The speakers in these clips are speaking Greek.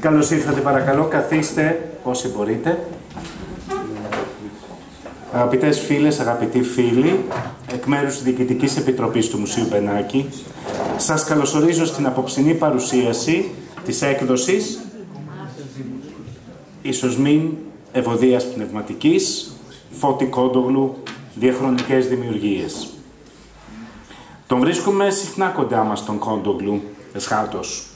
Καλώς ήρθατε, παρακαλώ, καθίστε όσοι μπορείτε. Αγαπητές φίλες, αγαπητοί φίλοι, εκ μέρους της Διοικητικής Επιτροπής του Μουσείου Μπενάκη, σας καλωσορίζω στην απόψινή παρουσίαση της έκδοσης «Ίσως μην ευωδίας πνευματικής, Φώτη Κόντογλου, διαχρονικές δημιουργίες». Τον βρίσκουμε συχνά κοντά μας τον Κόντογλου, εσχάτως.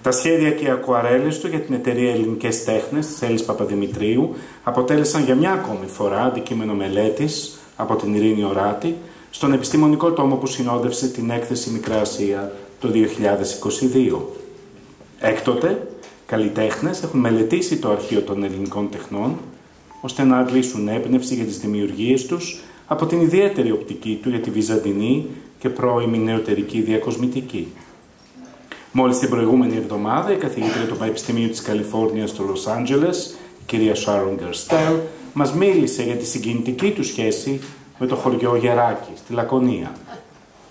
Τα σχέδια και οι ακουαρέλες του για την εταιρεία Ελληνικές Τέχνες της Έλλης Παπαδημητρίου αποτέλεσαν για μια ακόμη φορά αντικείμενο μελέτης από την Ειρήνη Οράτη στον επιστημονικό τόμο που συνόδευσε την έκθεση Μικρά Ασία το 2022. Έκτοτε, καλλιτέχνες έχουν μελετήσει το αρχείο των ελληνικών τεχνών ώστε να αντλήσουν έμπνευση για τις δημιουργίες τους από την ιδιαίτερη οπτική του για τη βυζαντινή και πρώιμη νεωτερική διακοσμητική. Μόλις την προηγούμενη εβδομάδα, η καθηγήτρια του Πανεπιστημίου της Καλιφόρνιας στο Λος Άντζελες, κυρία Σάρον Γκερστέλ, μας μίλησε για τη συγκινητική του σχέση με το χωριό Γεράκη, στη Λακωνία.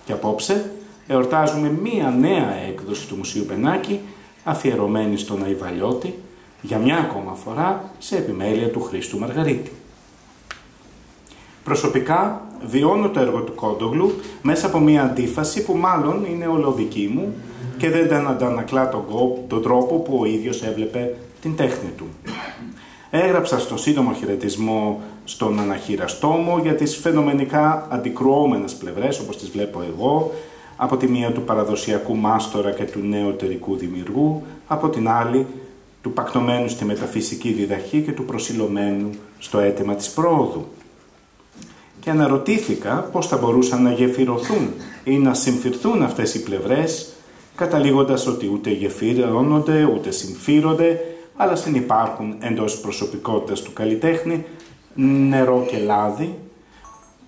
Και απόψε εορτάζουμε μία νέα έκδοση του Μουσείου Μπενάκη, αφιερωμένη στον Αϊβαλιώτη, για μια ακόμα φορά σε επιμέλεια του Χρήστου Μαργαρίτη. Προσωπικά βιώνω το έργο του Κόντογλου μέσα από μια αντίφαση που μάλλον είναι ολοδική μου και δεν αντανακλά τον τρόπο που ο ίδιος έβλεπε την τέχνη του. Έγραψα στο σύντομο χαιρετισμό στον αναχείραστό μου για τις φαινομενικά αντικρουόμενες πλευρές, όπως τις βλέπω εγώ, από τη μία του παραδοσιακού μάστορα και του νεωτερικού δημιουργού, από την άλλη του πακτωμένου στη μεταφυσική διδαχή και του προσιλωμένου στο αίτημα της πρόοδου. Και αναρωτήθηκα πώς θα μπορούσαν να γεφυρωθούν ή να συμφυρθούν αυτές οι πλευρές, καταλήγοντας ότι ούτε γεφυρώνονται, ούτε συμφύρονται, αλλά συνυπάρχουν εντός προσωπικότητας του καλλιτέχνη νερό και λάδι,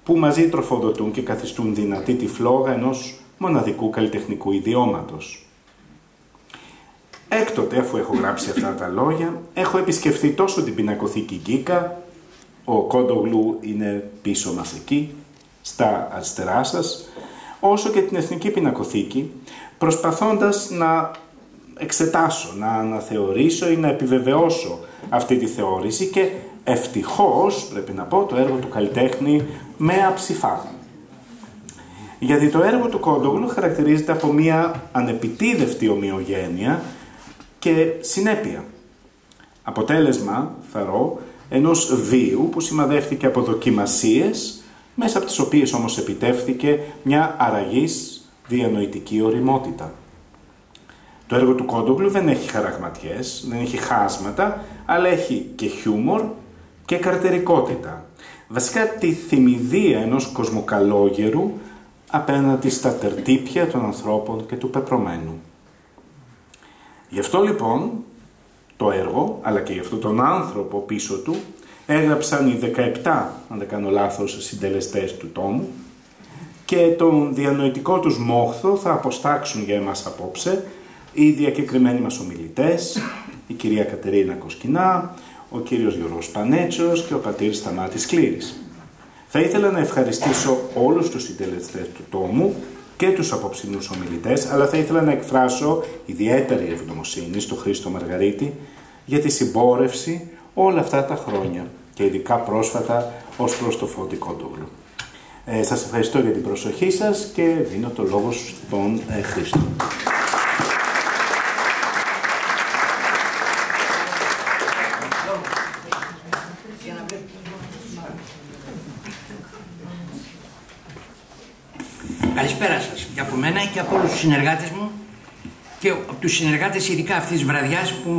που μαζί τροφοδοτούν και καθιστούν δυνατή τη φλόγα ενός μοναδικού καλλιτεχνικού ιδιώματος. Έκτοτε, αφού έχω γράψει αυτά τα λόγια, έχω επισκεφθεί τόσο την πινακοθήκη Γκίκα, ο Κόντογλου είναι πίσω μας εκεί, στα αριστερά σας, όσο και την Εθνική Πινακοθήκη, προσπαθώντας να εξετάσω, να αναθεωρήσω ή να επιβεβαιώσω αυτή τη θεώρηση και ευτυχώς, πρέπει να πω, το έργο του καλλιτέχνη με αψηφά. Γιατί το έργο του Κόντογλου χαρακτηρίζεται από μία ανεπιτίδευτη ομοιογένεια και συνέπεια. Αποτέλεσμα, θαρώ, ενός βίου που σημαδεύτηκε από δοκιμασίες, μέσα από τις οποίες όμως επιτεύχθηκε μια αραγής διανοητική ωριμότητα. Το έργο του Κόντογλου δεν έχει χαραγματιές, δεν έχει χάσματα, αλλά έχει και χιούμορ και καρτερικότητα. Βασικά τη θυμηδία ενός κοσμοκαλόγερου απέναντι στα τερτύπια των ανθρώπων και του πεπρωμένου. Γι' αυτό λοιπόν το έργο, αλλά και γι' αυτό τον άνθρωπο πίσω του, έγραψαν οι 17, αν δεν κάνω λάθος, συντελεστές του τόμου και τον διανοητικό τους μόχθο θα αποστάξουν για εμάς απόψε οι διακεκριμένοι μας ομιλητές, η κυρία Κατερίνα Κοσκινά, ο κύριος Γιώργος Πανέτσος και ο πατήρ Σταμάτης Κλήρης. Θα ήθελα να ευχαριστήσω όλους τους συντελεστές του τόμου και τους απόψινούς ομιλητές, αλλά θα ήθελα να εκφράσω ιδιαίτερη ευγνωμοσύνη στο Χρήστο Μαργαρίτη για τη συμπόρευση όλα αυτά τα χρόνια και ειδικά πρόσφατα ως προς το Φώτη Κόντογλου. Σας ευχαριστώ για την προσοχή σας και δίνω το λόγο στον Χρήστο. Καλησπέρα σας και από μένα και από όλους τους συνεργάτες μου και από τους συνεργάτες ειδικά αυτής της βραδιάς που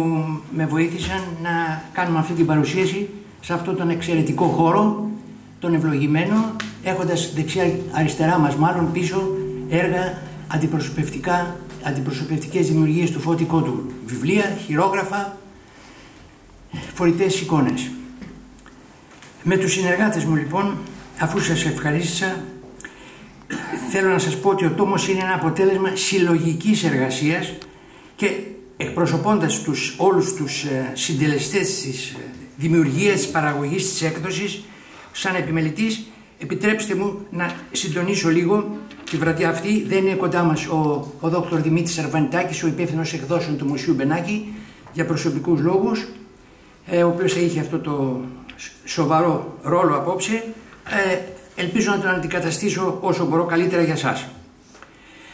με βοήθησαν να κάνουμε αυτή την παρουσίαση σε αυτόν τον εξαιρετικό χώρο, τον ευλογημένο, έχοντας δεξιά-αριστερά μας μάλλον πίσω έργα αντιπροσωπευτικές δημιουργίες του Φώτη Κόντογλου, βιβλία, χειρόγραφα, φορητές εικόνες. Με τους συνεργάτες μου λοιπόν, αφού σας ευχαρίστησα, θέλω να σας πω ότι ο τόμος είναι ένα αποτέλεσμα συλλογικής εργασίας και εκπροσωπώντας όλους τους συντελεστές της δημιουργίας, της παραγωγής, της έκδοσης, σαν επιμελητής, επιτρέψτε μου να συντονίσω λίγο τη βραδιά αυτή. Δεν είναι κοντά μας ο Δόκτωρ Δημήτρης Αρβανιτάκης, ο υπεύθυνος εκδόσεων του Μουσείου Μπενάκη, για προσωπικούς λόγους, ο οποίος θα είχε αυτό το σοβαρό ρόλο απόψε. Ελπίζω να τον αντικαταστήσω όσο μπορώ καλύτερα για σας.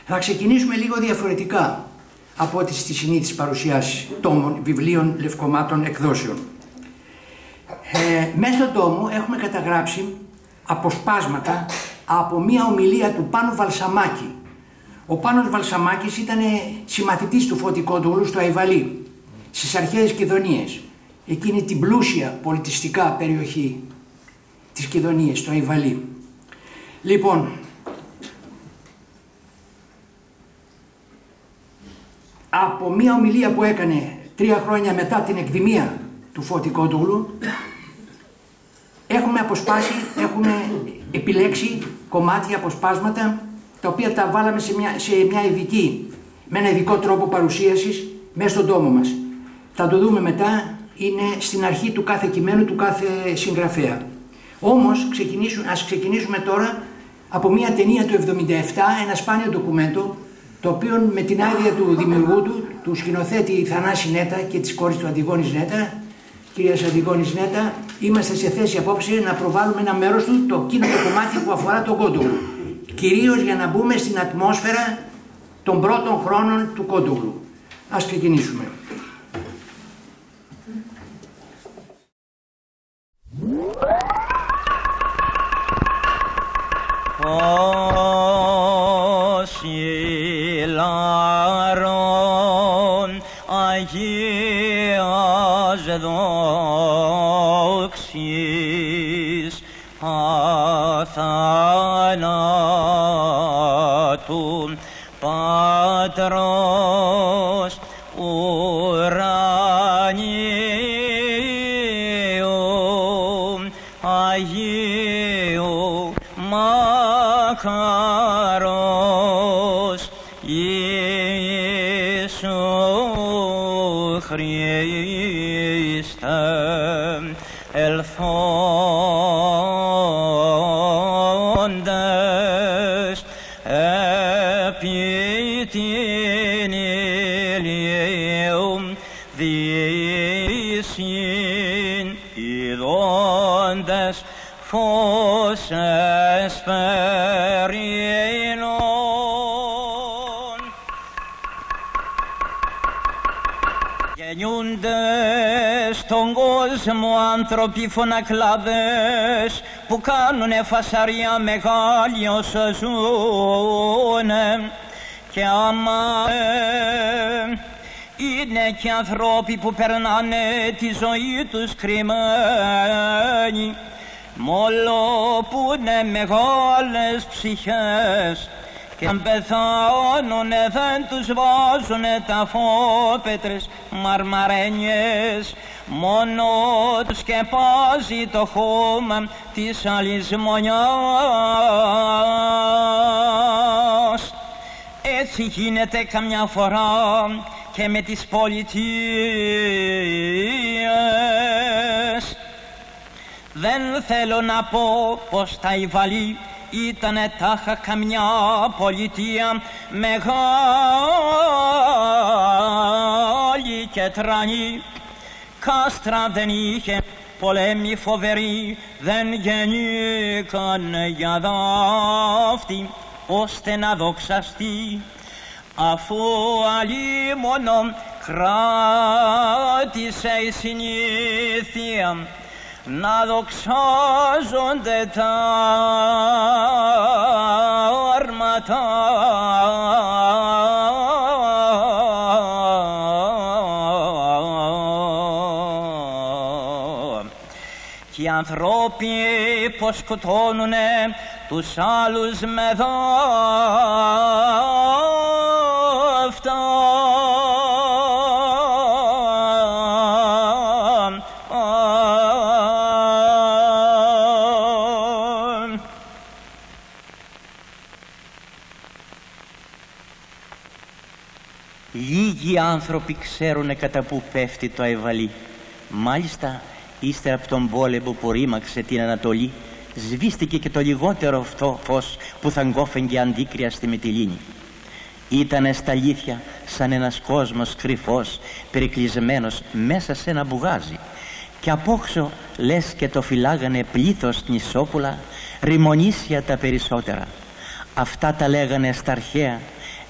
Θα ξεκινήσουμε λίγο διαφορετικά από ό,τι στις συνήθεις παρουσιάσεις τόμων, βιβλίων, λευκομάτων, εκδόσεων. Μέσα στον τόμο έχουμε καταγράψει αποσπάσματα από μία ομιλία του Πάνου Βαλσαμάκη. Ο Πάνος Βαλσαμάκης ήταν συμμαθητής του Φώτη Κόντογλου στο Αϊβαλί, στις αρχαίες Κιδωνίες, εκείνη την πλούσια πολιτιστικά περιοχή της Κιδωνίας, το Αϊβαλί. Λοιπόν, από μία ομιλία που έκανε 3 χρόνια μετά την εκδημία του Φώτη Κόντογλου, έχουμε αποσπάσει, έχουμε επιλέξει κομμάτια, αποσπάσματα, τα οποία τα βάλαμε με ένα ειδικό τρόπο παρουσίασης μέσα στον τόμο μας. Θα το δούμε μετά, είναι στην αρχή του κάθε κειμένου, του κάθε συγγραφέα. Όμως, ας ξεκινήσουμε τώρα από μια ταινία του 1977, ένα σπάνιο ντοκουμέντο, το οποίο με την άδεια του δημιουργού του σκηνοθέτη Θανάση Νέτα και της κόρης του Αντιγόνης Νέτα, κυρίας Αντιγόνης Νέτα, είμαστε σε θέση απόψε να προβάλλουμε ένα μέρος του, το κομμάτι που αφορά τον Κόντογλου. Κυρίως για να μπούμε στην ατμόσφαιρα των πρώτων χρόνων του Κόντογλου. Ας ξεκινήσουμε. Λάρων Αγίας δόξης αθανάτου Πατρός ουρανίου Αγίου μακαρός Ιησού Χριστέ ελθόντες επί την ηλίου δύσιν ειδώντες φως εσπερινών. Γεννιούνται στον κόσμο άνθρωποι φωνακλάδες που κάνουνε φασαρία μεγάλη όσο ζουνε, και άμα είναι και ανθρώποι που περνάνε τη ζωή τους κρυμμένοι, μόλο που είναι μεγάλες ψυχές, και αν πεθάνουνε δεν τους βάζουνε ταφόπετρες μαρμαρένιες, μόνο τους σκεπάζει το χώμα της αλυσμονιάς. Έτσι γίνεται καμιά φορά και με τις πολιτείες. Δεν θέλω να πω πως τα Αϊβαλί ήτανε τάχα καμιά πολιτεία μεγάλη και τρανή. Κάστρα δεν είχε, πολέμοι φοβεροί δεν γεννήκαν για δάφτη ώστε να δοξαστεί, αφού αλίμονο κράτησε η συνήθεια να δοξάζονται τα άρματα. Και οι ανθρώποι πως σκοτώνουνε τους άλλους με δάφτα. Λίγοι άνθρωποι ξέρουνε κατά που πέφτει το Αϊβαλί. Μάλιστα, ύστερα από τον πόλεμο που ρήμαξε την Ανατολή, σβήστηκε και το λιγότερο αυτό φως που θα γκόφεγγε αντίκρια στη Μυτιλήνη. Ήτανε στα αλήθεια σαν ένας κόσμος κρυφός, περικλεισμένος μέσα σε ένα μπουγάζι, και απόξω λες και το φυλάγανε πλήθος νησόπουλα, ρημονήσια τα περισσότερα. Αυτά τα λέγανε στα αρχαία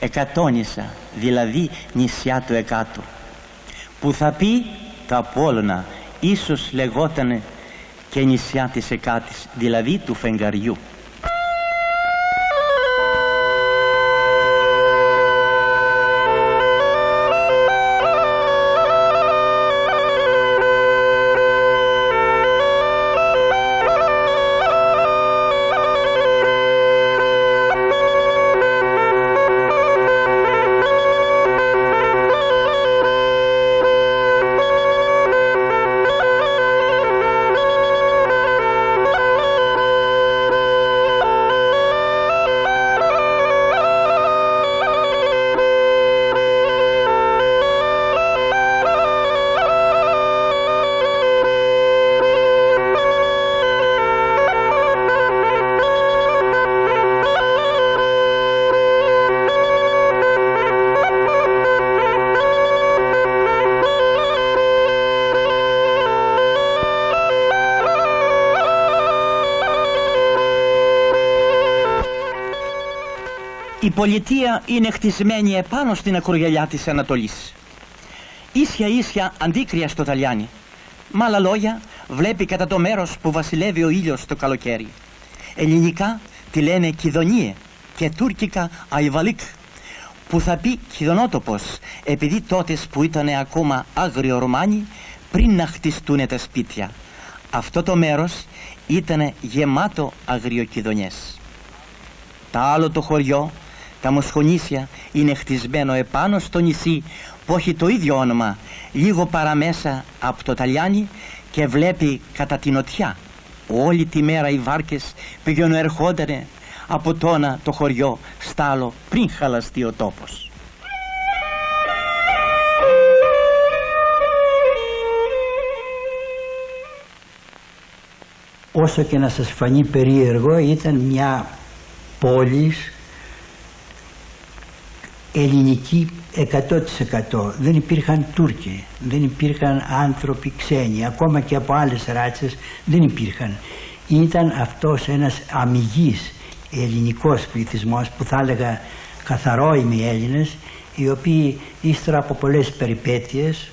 Εκατόνισσα, δηλαδή νησιά του Εκάτου. Που θα πει τα Απόλλωνα, ίσως λεγότανε και νησιά της Εκάτης, δηλαδή του φεγγαριού. Η πολιτεία είναι χτισμένη επάνω στην ακρογιαλιά της Ανατολής. Ίσια ίσια αντίκρια στο Ταλιάνι. Με άλλα λόγια, βλέπει κατά το μέρος που βασιλεύει ο ήλιος το καλοκαίρι. Ελληνικά τη λένε Κιδονίε και τουρκικά Αϊβαλίκ, που θα πει Κιδονότοπος, επειδή τότες που ήταν ακόμα άγριο Ρωμάνοι πριν να χτιστούνε τα σπίτια. Αυτό το μέρος ήταν γεμάτο αγριοκιδονιές. Τα άλλο το χωριό, τα Μοσχονήσια, είναι χτισμένο επάνω στο νησί που έχει το ίδιο όνομα, λίγο παραμέσα από το Ταλιάνι, και βλέπει κατά την νοτιά. Όλη τη μέρα οι βάρκες πηγαίνουν ερχόντανε από το ένα το χωριό στ' άλλο πριν χαλαστεί ο τόπος. Όσο και να σας φανεί περίεργο, ήταν μια πόλη ελληνική 100%. Δεν υπήρχαν Τούρκοι, δεν υπήρχαν άνθρωποι ξένοι, ακόμα και από άλλες ράτσες δεν υπήρχαν. Ήταν αυτός ένας αμυγής ελληνικός πληθυσμός, που θα έλεγα καθαρόιμοι Έλληνες, οι οποίοι ύστερα από πολλές περιπέτειες,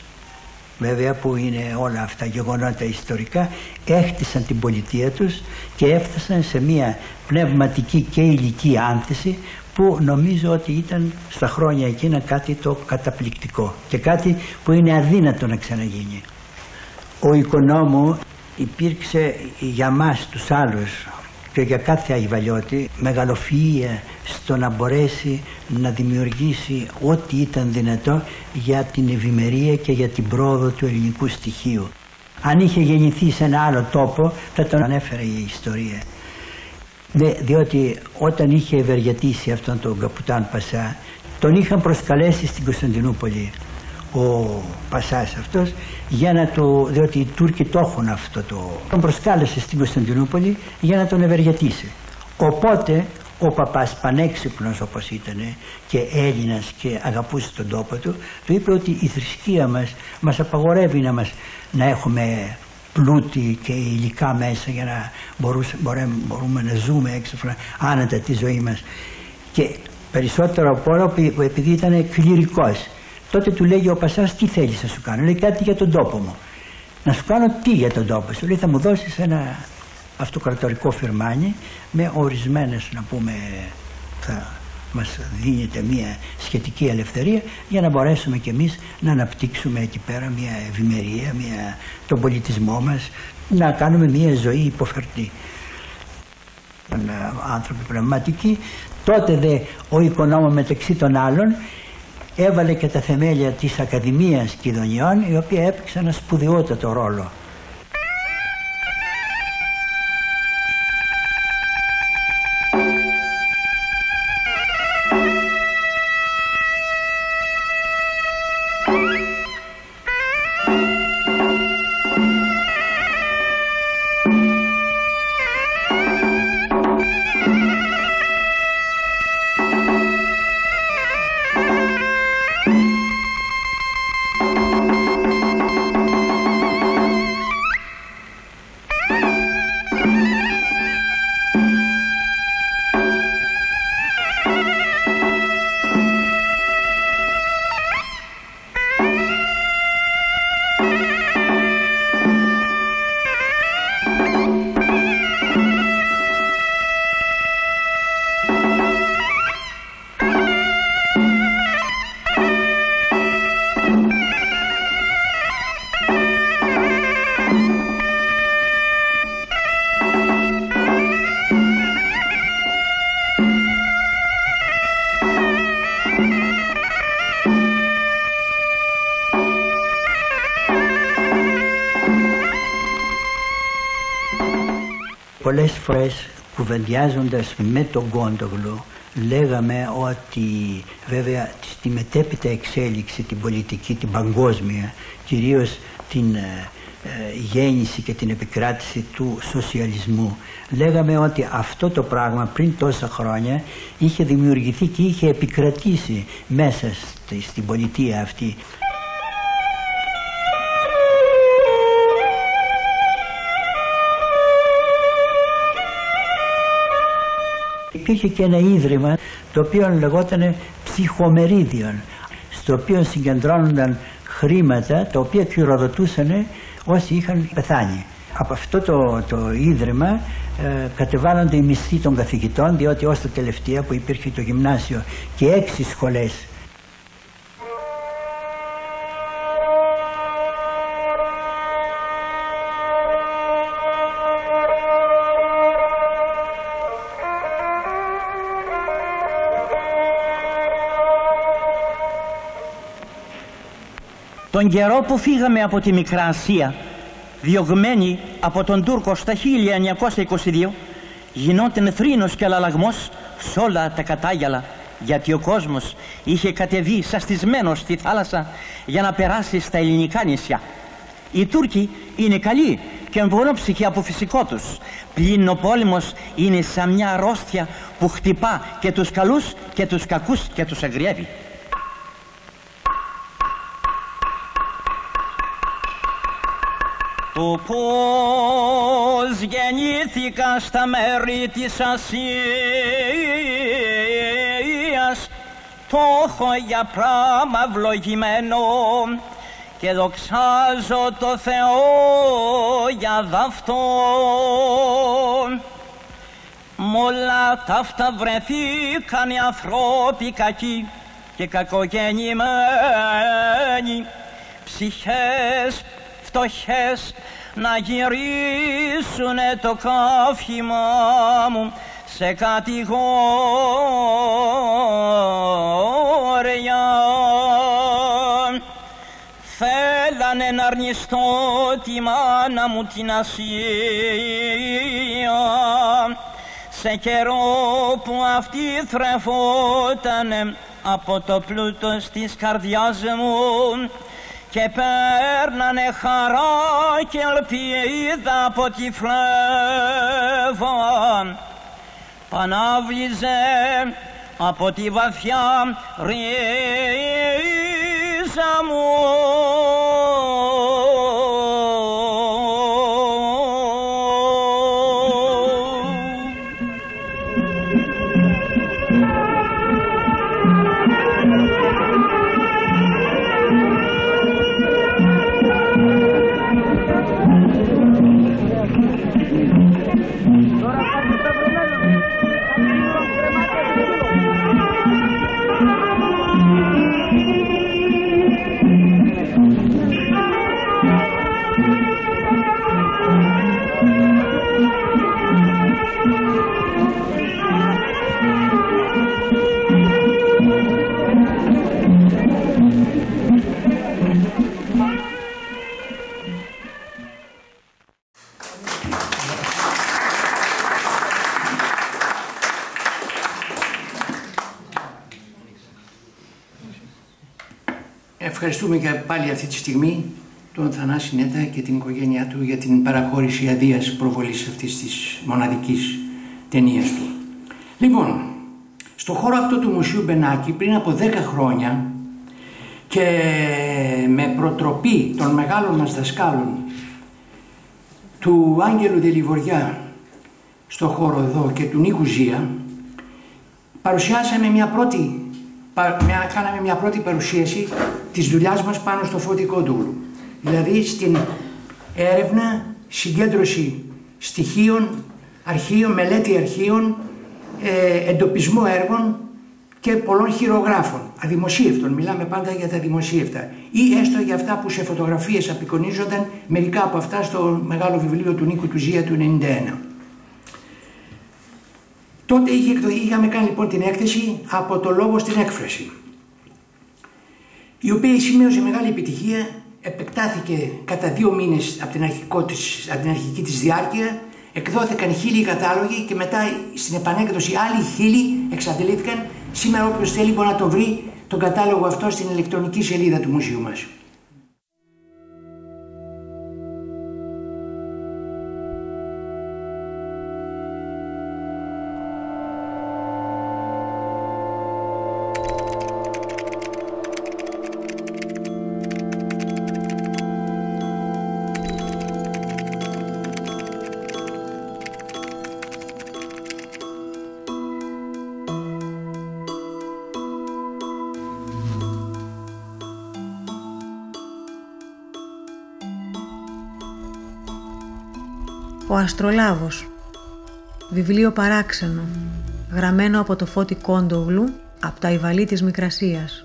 βέβαια που είναι όλα αυτά γεγονότα ιστορικά, έχτισαν την πολιτεία τους και έφτασαν σε μια πνευματική και ηλική άνθηση που νομίζω ότι ήταν στα χρόνια εκείνα κάτι το καταπληκτικό και κάτι που είναι αδύνατο να ξαναγίνει. Ο Οικονόμου υπήρξε για μας τους άλλους και για κάθε Αϊβαλιώτη μεγαλοφυΐα στο να μπορέσει να δημιουργήσει ό,τι ήταν δυνατό για την ευημερία και για την πρόοδο του ελληνικού στοιχείου. Αν είχε γεννηθεί σε ένα άλλο τόπο θα τον ανέφερε η ιστορία. Διότι όταν είχε ευεργετήσει αυτόν τον Καπουτάν Πασά, τον είχαν προσκαλέσει στην Κωνσταντινούπολη ο Πασάς αυτός, διότι οι Τούρκοι το έχουν αυτό τον προσκάλεσε στην Κωνσταντινούπολη για να τον ευεργετήσει. Οπότε ο παπάς, πανέξυπνος όπως ήταν και Έλληνας και αγαπούσε τον τόπο του, του είπε ότι η θρησκεία μας απαγορεύει να έχουμε πλούτη και υλικά μέσα για να μπορούμε να ζούμε έξω άνετα τη ζωή μας, και περισσότερο από όλα επειδή ήταν κληρικός. Τότε του λέγει ο Πασάς, τι θέλεις να σου κάνω? Λέει, κάτι για τον τόπο μου. Να σου κάνω τι για τον τόπο σου? Λέει, θα μου δώσεις ένα αυτοκρατορικό φυρμάνι με ορισμένες, να πούμε, θα μας δίνεται μια σχετική ελευθερία για να μπορέσουμε κι εμείς να αναπτύξουμε εκεί πέρα μια ευημερία, τον πολιτισμό μας, να κάνουμε μια ζωή υποφερτή. Άνθρωποι πνευματικοί. Τότε δε ο Οικονόμου μεταξύ των άλλων έβαλε και τα θεμέλια της Ακαδημίας Κιδωνιών, η οποία έπαιξε ένα σπουδαιότατο ρόλο. Πολλές φορές κουβεντιάζοντας με τον Κόντογλου λέγαμε ότι βέβαια στη μετέπειτα εξέλιξη την πολιτική, την παγκόσμια, κυρίως την γέννηση και την επικράτηση του σοσιαλισμού, λέγαμε ότι αυτό το πράγμα πριν τόσα χρόνια είχε δημιουργηθεί και είχε επικρατήσει μέσα στην πολιτεία αυτή. Υπήρχε και ένα ίδρυμα το οποίο λεγόταν Ψυχομερίδιον, στο οποίο συγκεντρώνονταν χρήματα τα οποία κληροδοτούσαν όσοι είχαν πεθάνει. Από αυτό το ίδρυμα κατεβάλλονται οι μισθοί των καθηγητών, διότι ως τα τελευταία που υπήρχε το γυμνάσιο και 6 σχολές. Τον καιρό που φύγαμε από τη Μικρά Ασία, διωγμένοι από τον Τούρκο στα 1922, γινόταν θρήνος και αλλαλαγμός σ' όλα τα κατάγιαλα, γιατί ο κόσμος είχε κατεβεί σαστισμένος στη θάλασσα για να περάσει στα ελληνικά νησιά. Οι Τούρκοι είναι καλοί και εμπονόψυχοι από φυσικό τους, πλην ο πόλεμος είναι σαν μια αρρώστια που χτυπά και τους καλούς και τους κακούς και τους αγριεύει. Το πώς γεννήθηκα στα μέρη της Ασίας, το έχω για πράγμα ευλογημένο και δοξάζω το Θεό για δ' Μ' όλα ταύτα βρεθήκαν οι ανθρώποι κακοί και κακογεννημένοι, ψυχές φτωχές να γυρίσουνε το καύχημα μου σε κατηγορία. Θέλανε να αρνιστώ τη μάνα μου την Ασία σε καιρό που αυτή θρεφότανε από το πλούτος της καρδιάς μου και παίρνανε χαρά και ελπίδα από τη φλέβα. Πανάβλιζε από τη βαθιά ρίζα μου Ευχαριστούμε και πάλι αυτή τη στιγμή τον Θανάση Νέτα και την οικογένειά του για την παραχώρηση αδείας προβολής αυτής της μοναδικής ταινίας του. Λοιπόν, στο χώρο αυτό του Μουσείου Μπενάκη πριν από 10 χρόνια και με προτροπή των μεγάλων μας δασκάλων του Άγγελου Δελιβοριά στο χώρο εδώ και του Νίκου Ζία, κάναμε μια πρώτη παρουσίαση της δουλειάς μας πάνω στο Φώτη Κόντογλου. Δηλαδή στην έρευνα, συγκέντρωση στοιχείων, αρχείων, μελέτη αρχείων, εντοπισμό έργων και πολλών χειρογράφων, αδημοσίευτων, μιλάμε πάντα για τα δημοσίευτα, ή έστω για αυτά που σε φωτογραφίες απεικονίζονταν, μερικά από αυτά στο μεγάλο βιβλίο του Νίκου του Ζία του 1991. Τότε είχαμε κάνει λοιπόν την έκθεση από το λόγο στην έκφραση, η οποία σημείωσε μεγάλη επιτυχία, επεκτάθηκε κατά 2 μήνες από την αρχική της διάρκεια, εκδόθηκαν 1000 κατάλογοι και μετά στην επανέκδοση άλλοι 1000 εξαντλήθηκαν. Σήμερα όποιος θέλει μπορεί να το βρει τον κατάλογο αυτό στην ηλεκτρονική σελίδα του μουσείου μας. Ο Αστρολάβος, βιβλίο παράξενο, γραμμένο από το Φώτη Κόντογλου από τα Ιβαλή της Μικρασίας.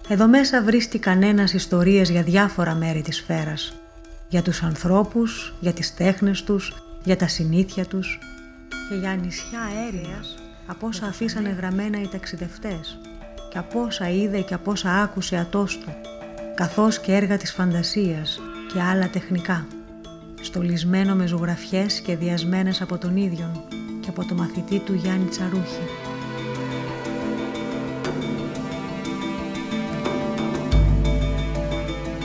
Εδώ μέσα βρίσκει ένας ιστορίες για διάφορα μέρη της σφαίρας, για τους ανθρώπους, για τις τέχνες τους, για τα συνήθεια τους και για νησιά αέρειας από όσα αφήσανε γραμμένα οι ταξιδευτές και από όσα είδε και από όσα άκουσε ατόστου, καθώς και έργα της φαντασίας και άλλα τεχνικά, στολισμένο με ζωγραφιές σχεδιασμένες από τον ίδιον και από το μαθητή του Γιάννη Τσαρούχη.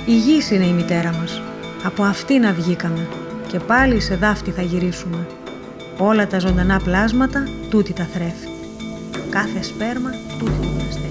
Η γης είναι η μητέρα μας, από αυτή να βγήκαμε και πάλι σε δάφτη θα γυρίσουμε. Όλα τα ζωντανά πλάσματα τούτη τα θρέφει, κάθε σπέρμα τούτη το πλαστεύει.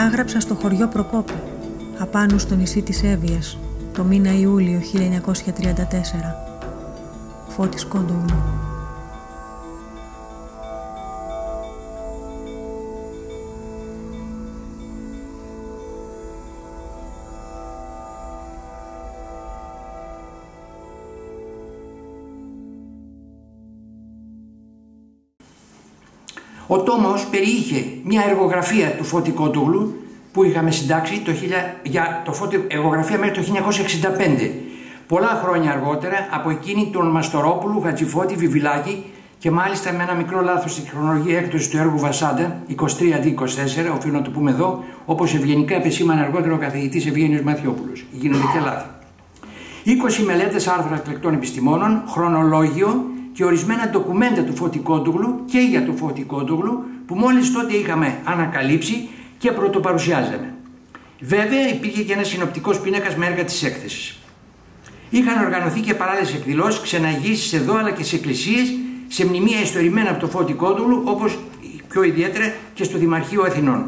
Άγραψα στο χωριό Προκόπη, απάνω στο νησί της Εύβοιας, το μήνα Ιούλιο 1934. Φώτης Κόντογλου. Ο τόμος περιείχε μια εργογραφία του Φώτη Κόντογλου που είχαμε συντάξει για το Φώτη, εργογραφία μέχρι το 1965. Πολλά χρόνια αργότερα από εκείνη του Μαστορόπουλου, Χατζηφώτη, Βιβιλάκη και μάλιστα με ένα μικρό λάθος στη χρονολογία έκδοση του έργου Βασάντα, 23 αντί 24, οφείλω να το πούμε εδώ, όπως ευγενικά επεσήμανε αργότερα ο καθηγητής Ευγένιος Μαθιόπουλος. Γίνονται και λάθη. 20 μελέτες, άρθρα εκλεκτών επιστημόνων, χρονολόγιο και ορισμένα ντοκουμέντα του Φώτη Κόντογλου και για το Φώτη Κόντογλου που μόλις τότε είχαμε ανακαλύψει και πρωτοπαρουσιάζαμε. Βέβαια υπήρχε και ένας συνοπτικός πίνακας με έργα της έκθεσης. Είχαν οργανωθεί και παράλληλες εκδηλώσεις, ξεναγήσεις εδώ αλλά και σε εκκλησίες, σε μνημεία ιστορημένα από το Φώτη Κόντογλου, όπως πιο ιδιαίτερα και στο Δημαρχείο Αθηνών.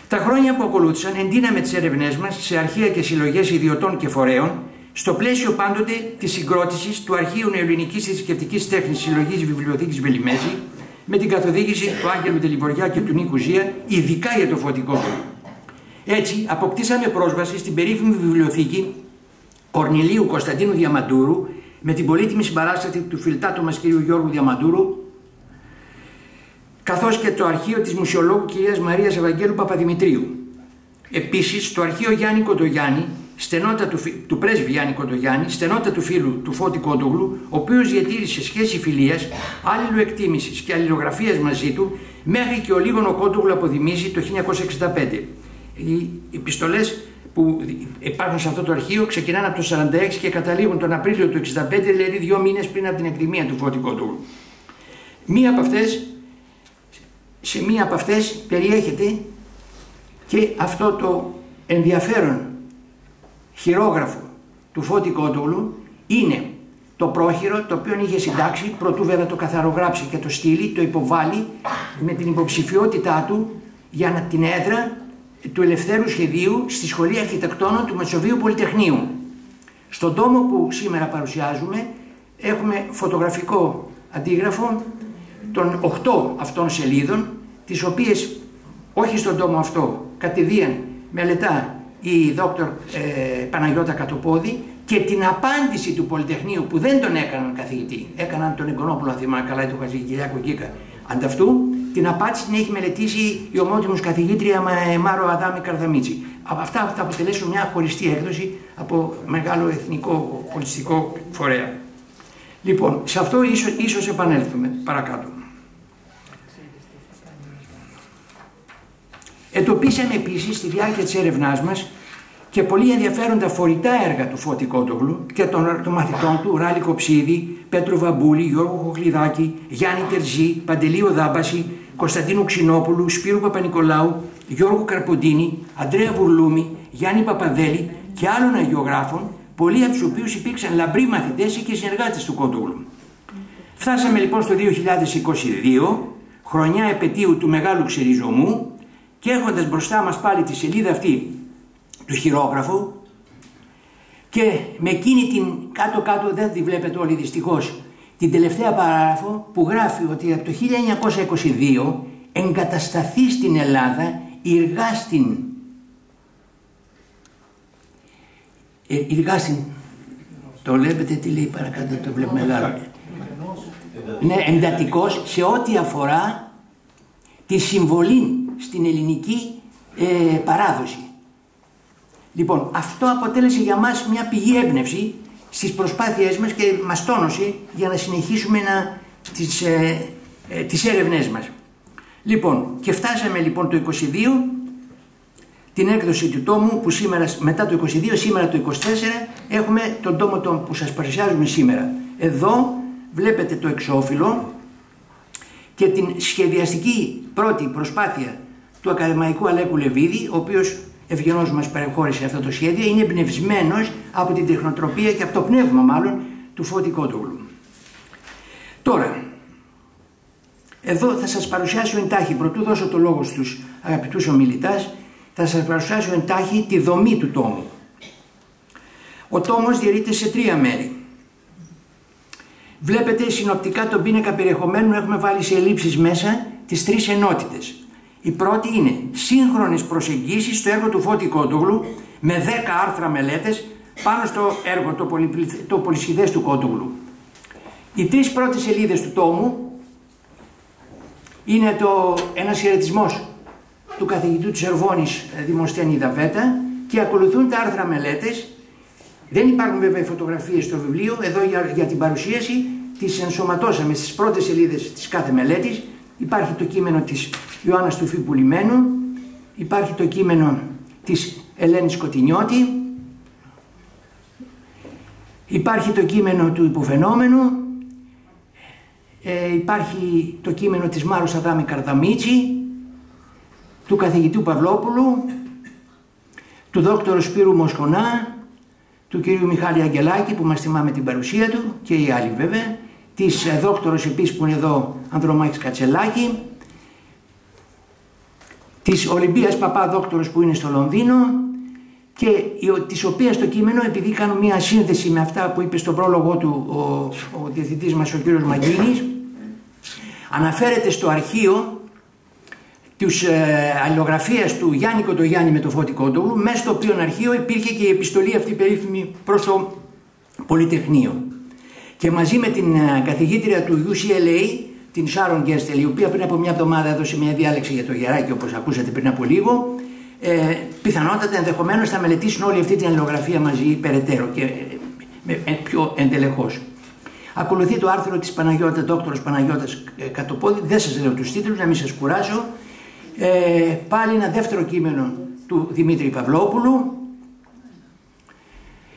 Τα χρόνια που ακολούθησαν εντείναμε τις έρευνές μας σε αρχεία και συλλογές ιδιωτών και φορέων, στο πλαίσιο πάντοτε της συγκρότησης του Αρχείου Νεοελληνικής Θρησκευτικής Τέχνης Συλλογής Βιβλιοθήκης Βελιμέζη, με την καθοδήγηση του Άγγελου Τελιβοριά και του Νίκου Ζία, ειδικά για το Φώτη Κόντογλου. Έτσι, αποκτήσαμε πρόσβαση στην περίφημη βιβλιοθήκη Κορνηλίου Κωνσταντίνου Διαμαντούρου, με την πολύτιμη συμπαράσταση του φιλτάτου μας κ. Γιώργου Διαμαντούρου, καθώς και το αρχείο της μουσιολόγου κυρίας Μαρίας Ευαγγέλου Παπαδημητρίου. Επίσης, το αρχείο Γιάννη Κοντογιάννη στενότητα του πρέσβη Γιάννη Κοντογιάννη, στενότητα του φίλου του Φώτη Κόντογλου, ο οποίος διατήρησε σχέση φιλίας, αλληλοεκτίμησης και αλληλογραφίας μαζί του, μέχρι και ο Λίγων ο Κόντογλου αποδημίζει το 1965. Οι επιστολές που υπάρχουν σε αυτό το αρχείο ξεκινάνε από το 1946 και καταλήγουν τον Απρίλιο του 1965, δηλαδή 2 μήνες πριν από την εκδημία του Φώτη Κόντογλου. Σε μία από αυτές περιέχεται και αυτό το ενδιαφέρον χειρόγραφο του Φώτη Κόντογλου. Είναι το πρόχειρο το οποίο είχε συντάξει, προτού βέβαια το καθαρογράψει και το στείλει, το υποβάλλει με την υποψηφιότητά του για την έδρα του ελευθέρου σχεδίου στη Σχολή Αρχιτεκτόνων του Μεσοβίου Πολυτεχνείου. Στον τόμο που σήμερα παρουσιάζουμε έχουμε φωτογραφικό αντίγραφο των 8 αυτών σελίδων, τις οποίες όχι στον τόμο αυτό κατηδίαν μελετά η δόκτωρ Παναγιώτα Κατοπόδη και την απάντηση του Πολυτεχνείου που δεν τον έκαναν καθηγητή, έκαναν τον Εικονόπουλο, αν θυμάμαι καλά, του Χατζικυριάκου Γκίκα. Ανταυτού την απάντηση την έχει μελετήσει η ομότιμος καθηγήτρια Μάρο Αδάμη Καρδαμίτσι. Αυτά θα αποτελέσουν μια χωριστή έκδοση από μεγάλο εθνικό πολιτιστικό φορέα. Λοιπόν, σε αυτό ίσως επανέλθουμε παρακάτω. Εντοπίσαμε επίσης στη διάρκεια της έρευνάς μας και πολύ ενδιαφέροντα φορητά έργα του Φώτη Κόντογλου και των μαθητών του Ράλη Κοψίδη, Πέτρο Βαμπούλη, Γιώργο Χοχλιδάκη, Γιάννη Τερζή, Παντελή Οδάμπαση, Κωνσταντίνου Ξινόπουλου, Σπύρου Παπα-Νικολάου, Γιώργου Καρποντίνη, Αντρέα Βουρλούμη, Γιάννη Παπαδέλη και άλλων αγιογράφων, πολλοί από τους οποίους υπήρξαν λαμπροί μαθητές και συνεργάτες του Κόντογλου. Φτάσαμε λοιπόν στο 2022, χρονιά επετείου του Μεγάλου Ξεριζωμού, και έχοντας μπροστά μας πάλι τη σελίδα αυτή του χειρόγραφου και με εκείνη την κάτω-κάτω, δεν τη βλέπετε όλοι δυστυχώς, την τελευταία παράγραφο που γράφει ότι από το 1922 εγκατασταθεί στην Ελλάδα το βλέπετε τι λέει παρακάτω, το βλέπουμε μεγάλο. Ναι, εντατικός σε ό,τι αφορά τη συμβολή στην ελληνική παράδοση. Λοιπόν, αυτό αποτέλεσε για μας μια πηγή έμπνευση στις προσπάθειές μας και μας τόνωσε για να συνεχίσουμε τις έρευνές μας. Λοιπόν, και φτάσαμε λοιπόν το 22, την έκδοση του τόμου που σήμερα, μετά το 22, σήμερα το 24, έχουμε τον τόμο που σας παρουσιάζουμε σήμερα. Εδώ βλέπετε το εξώφυλλο και την σχεδιαστική πρώτη προσπάθεια του ακαδημαϊκού Αλέκου Λεβίδη, ο οποίος ευγενώς μας παρεχώρησε αυτό το σχέδιο, είναι εμπνευσμένος από την τεχνοτροπία και από το πνεύμα μάλλον του Φώτη Κόντογλου. Τώρα, εδώ θα σας παρουσιάσω εντάχει, πρωτού δώσω το λόγο στους αγαπητούς ομιλητάς, θα σας παρουσιάσω εντάχει τη δομή του τόμου. Ο τόμος διαιρείται σε 3 μέρη. Βλέπετε συνοπτικά τον πίνακα περιεχομένου, έχουμε βάλει σε ελλείψεις μέσα τις 3 ενότητες. Η πρώτη είναι σύγχρονες προσεγγίσεις στο έργο του Φώτη Κόντογλου με 10 άρθρα μελέτες πάνω στο έργο το πολυσχηδές του Κόντογλου. Οι 3 πρώτες σελίδες του τόμου είναι ένας χαιρετισμός του καθηγητού της Ερβώνης Δημοσθένη Δαβέτα και ακολουθούν τα άρθρα μελέτες. Δεν υπάρχουν βέβαια φωτογραφίες στο βιβλίο, εδώ για την παρουσίαση τις ενσωματώσαμε στις πρώτες σελίδες της κάθε μελέτης. Υπάρχει το κείμενο της Ιωάννας του Φίπου Λιμένου, υπάρχει το κείμενο της Ελένης Κοτινιώτη, υπάρχει το κείμενο του υποφαινόμενου, υπάρχει το κείμενο της Μάρος Αδάμη Καρδαμίτσι, του καθηγητού Παυλόπουλου, του δόκτωρου Σπύρου Μοσχονά, του κυρίου Μιχάλη Αγγελάκη που μας θυμάμαι την παρουσία του και οι άλλοι βέβαια, της δόκτωρος επίσης που είναι εδώ Ανδρομάχης Κατσελάκη, της Ολυμπίας Παπά δόκτωρος που είναι στο Λονδίνο και της οποίας το κείμενο, επειδή κάνω μια σύνδεση με αυτά που είπε στον πρόλογο του ο διευθυντής μας ο κύριος Μαγκίνης, αναφέρεται στο αρχείο της αλληλογραφίας του Γιάννη Κοντογιάννη με το Φώτη Κόντογλου, μέσα στο οποίο αρχείο υπήρχε και η επιστολή αυτή περίφημη προς το Πολυτεχνείο. Και μαζί με την καθηγήτρια του UCLA, την Sharon Gerstel, η οποία πριν από μια εβδομάδα έδωσε μια διάλεξη για το Γεράκι, όπως ακούσατε πριν από λίγο, πιθανότατα ενδεχομένως θα μελετήσουν όλη αυτή την αλληλογραφία μαζί περαιτέρω και πιο εντελεχώς. Ακολουθεί το άρθρο της Παναγιώτα, δόκτωρος Παναγιώτας Κατοπόδη, δεν σας λέω τους τίτλους, να μην σας κουράσω. Πάλι ένα δεύτερο κείμενο του Δημήτρη Παυλόπουλου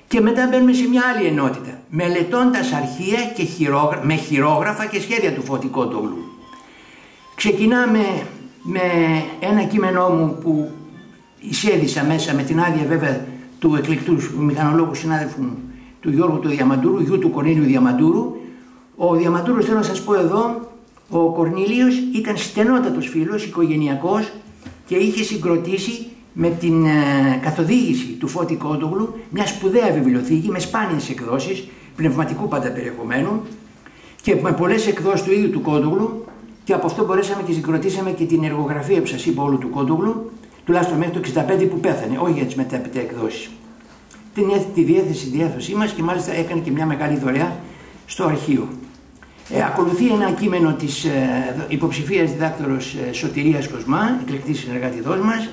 και μετά μπαίνουμε σε μια άλλη ενότητα, μελετώντας αρχεία και με χειρόγραφα και σχέδια του Φώτη Κόντογλου. Ξεκινάμε με ένα κείμενό μου που εισέδησα μέσα με την άδεια βέβαια του εκλεκτού μηχανολόγου συνάδελφου μου, του Γιώργου του Διαμαντούρου, γιου του Κορνήλιου Διαμαντούρου. Ο Διαμαντούρος, θέλω να σας πω εδώ, ο Κορνήλιος ήταν στενότατος φίλος, οικογενειακός και είχε συγκροτήσει με την καθοδήγηση του Φώτη Κόντογλου μια σπουδαία βιβλιοθήκη με σπάνιες εκδόσεις, πνευματικού πάντα περιεχομένου και με πολλές εκδόσεις του ίδιου του Κόντογλου, και από αυτό μπορέσαμε και συγκροτήσαμε και την εργογραφία που σας είπα όλου του Κόντογλου, τουλάχιστον μέχρι το 65 που πέθανε, όχι για τις μετέπειτα εκδόσεις. Την έθεσε τη διάθεσή μας και μάλιστα έκανε και μια μεγάλη δωρεά στο αρχείο. Ακολουθεί ένα κείμενο της υποψηφίας διδάκτορος Σωτηρίας Κοσμά, εκλεκτής συνεργάτηδός μας,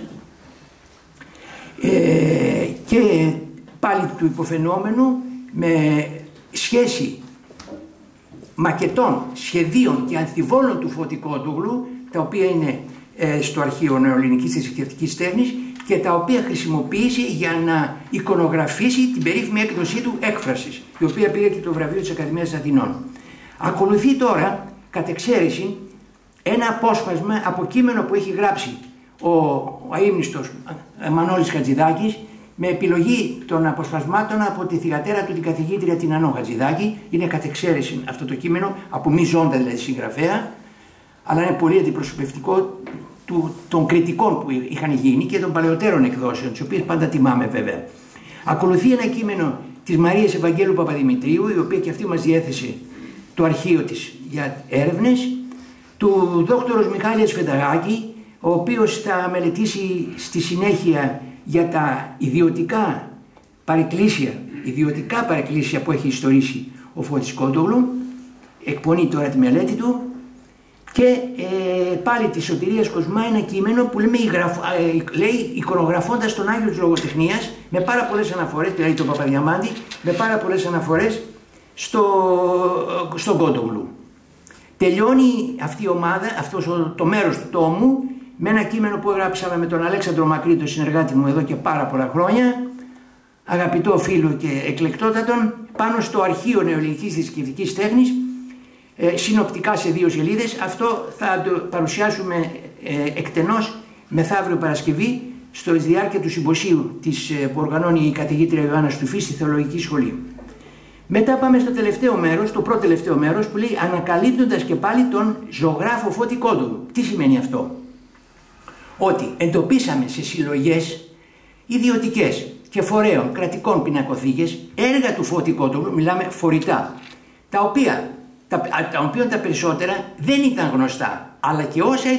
και πάλι του υποφαινόμενου με σχέση μακετών, σχεδίων και αμφιβόλων του Φώτη Κόντογλου, τα οποία είναι στο αρχείο Νεοελληνικής Θρησκευτικής Τέχνης και τα οποία χρησιμοποίησε για να εικονογραφήσει την περίφημη έκδοσή του Έκφρασης, η οποία πήρε και το βραβείο της Ακαδημίας Αθηνών. Ακολουθεί τώρα, κατ' εξαίρεση, ένα απόσπασμα από κείμενο που έχει γράψει ο αείμνηστος Μανώλης Χατζηδάκης, με επιλογή των αποσπασμάτων από τη θυγατέρα του την καθηγήτρια την Ανώ Χατζηδάκη. Είναι κατ' εξαίρεση αυτό το κείμενο, από μη ζώντα δηλαδή συγγραφέα, αλλά είναι πολύ αντιπροσωπευτικό των κριτικών που είχαν γίνει και των παλαιότερων εκδόσεων, τις οποίες πάντα τιμάμε βέβαια. Ακολουθεί ένα κείμενο της Μαρίας Ευαγγέλου Παπαδημητρίου, η οποία και αυτή μας διέθεσε το αρχείο της για έρευνες, του δόκτωρος Μιχάλης Φενταγάκη, ο οποίος θα μελετήσει στη συνέχεια για τα ιδιωτικά παρεκκλήσια που έχει ιστορήσει ο Φώτης Κόντογλου. Εκπονεί τώρα τη μελέτη του. Και πάλι της Σωτηρίας Κοσμά ένα κείμενο που λέει εικονογραφώντας τον Άγιο της Λογοτεχνίας, με πάρα πολλές αναφορές, δηλαδή τον Παπαδιαμάντη, με πάρα πολλές αναφορές στον Κόντογλου. Τελειώνει αυτή η ομάδα, αυτό το μέρος του τόμου, με ένα κείμενο που έγραψαμε με τον Αλέξανδρο Μακρύ, τον συνεργάτη μου εδώ και πάρα πολλά χρόνια, αγαπητό φίλο και εκλεκτότατον, πάνω στο αρχείο Νεοελληνικής Θρησκευτικής Τέχνης, συνοπτικά σε 2 σελίδες. Αυτό θα το παρουσιάσουμε εκτενώς μεθαύριο Παρασκευή στη διάρκεια του συμποσίου που οργανώνει η καθηγήτρια Ιωάννα Στουφή στη Θεολογική Σχολή. Μετά πάμε στο τελευταίο μέρος, το πρώτο τελευταίο μέρος, που λέει ανακαλύπτοντας και πάλι τον ζωγράφο Φώτη Κόντογλου. Τι σημαίνει αυτό? Ότι εντοπίσαμε σε συλλογές ιδιωτικές και φορέων κρατικών πινακοθήκες έργα του Φώτη Κόντογλου, μιλάμε φορητά, τα οποία τα περισσότερα δεν ήταν γνωστά, αλλά και όσα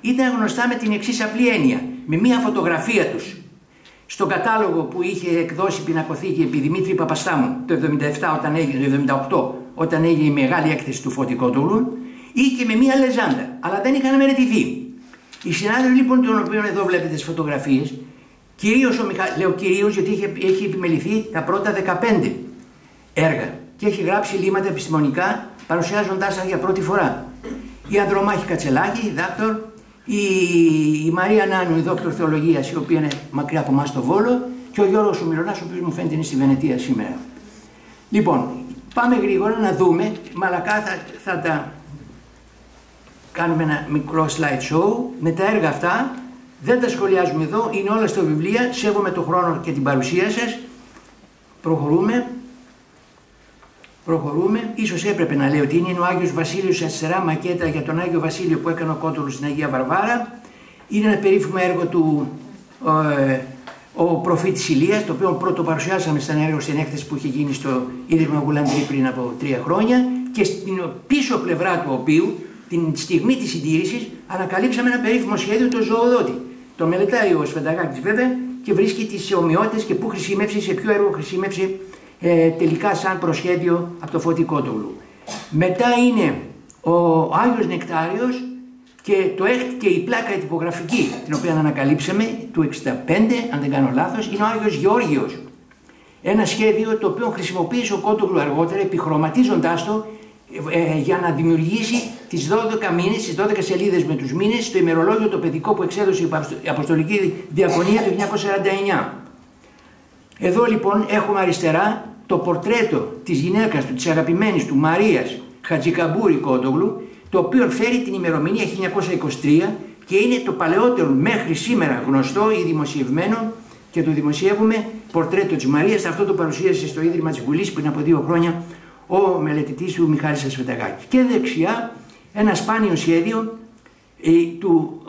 ήταν γνωστά με την εξής απλή έννοια, με μία φωτογραφία τους στον κατάλογο που είχε εκδώσει πινακοθήκη επί Δημήτρη Παπαστάμου το 1978 όταν έγινε η μεγάλη έκθεση του Φώτη Κόντογλου, ή και με μία λεζάντα, αλλά δεν είχαν μελετηθεί. Οι συνάδελφοι λοιπόν, των οποίων εδώ βλέπετε τις φωτογραφίες, κυρίως λέω κυρίως γιατί έχει επιμεληθεί τα πρώτα 15 έργα και έχει γράψει λίμματα επιστημονικά παρουσιάζοντάς τα για πρώτη φορά. Η Ανδρομάχη Κατσελάκη, δάκτορ, η Μαρία Νάνου, η δόκτωρ θεολογίας, η οποία είναι μακριά από εμάς στο Βόλο, και ο Γιώργος ο Μιλωνάς, ο οποίος μου φαίνεται είναι στη Βενετία σήμερα. Λοιπόν, πάμε γρήγορα να δούμε, μαλακά θα τα κάνουμε ένα μικρό slide show με τα έργα αυτά. Δεν τα σχολιάζουμε εδώ, είναι όλα στο βιβλία, σέβομαι το χρόνο και την παρουσία σας. Προχωρούμε. Ίσως έπρεπε να λέω ότι είναι ο Άγιος Βασίλειος σε αριστερά, μακέτα για τον Άγιο Βασίλειο που έκανε ο Κόντογλου στην Αγία Βαρβάρα. Είναι ένα περίφημο έργο του ο προφήτης Ηλίας, το οποίο πρώτο παρουσιάσαμε σαν έργο στην έκθεση που είχε γίνει στο Ίδρυμα Γουλαντρή πριν από 3 χρόνια, και στην πίσω πλευρά του οποίου, την στιγμή της συντήρησης, ανακαλύψαμε ένα περίφημο σχέδιο, το Ζωοδότη. Το μελετάει ο Σφενταγάκης βέβαια και βρίσκει τις ομοιότητες και πού χρησιμεύσει, σε ποιο έργο χρησιμεύσει τελικά σαν προσχέδιο από το Φώτη Κόντογλου. Μετά είναι ο Άγιος Νεκτάριος και η πλάκα η τυπογραφική, την οποία ανακαλύψαμε, του 65, αν δεν κάνω λάθος, είναι ο Άγιος Γεώργιος. Ένα σχέδιο το οποίο χρησιμοποίησε ο Κόντογλου αργότερα, επιχρωματίζοντάς το, για να δημιουργήσει τις 12 μήνες, τις 12 σελίδες με τους μήνες, στο ημερολόγιο το παιδικό που εξέδωσε η Αποστολική Διακονία το 1949. Εδώ λοιπόν έχουμε αριστερά το πορτρέτο της γυναίκας του, της αγαπημένης του, Μαρίας Χατζικαμπούρη Κόντογλου, το οποίο φέρει την ημερομηνία 1923 και είναι το παλαιότερο μέχρι σήμερα γνωστό ή δημοσιευμένο, και το δημοσιεύουμε, πορτρέτο της Μαρίας. Αυτό το παρουσίασε στο Ίδρυμα της Βουλής πριν από 2 χρόνια ο μελετητής του Μιχάλης Ασφενταγάκη. Και δεξιά ένα σπάνιο σχέδιο του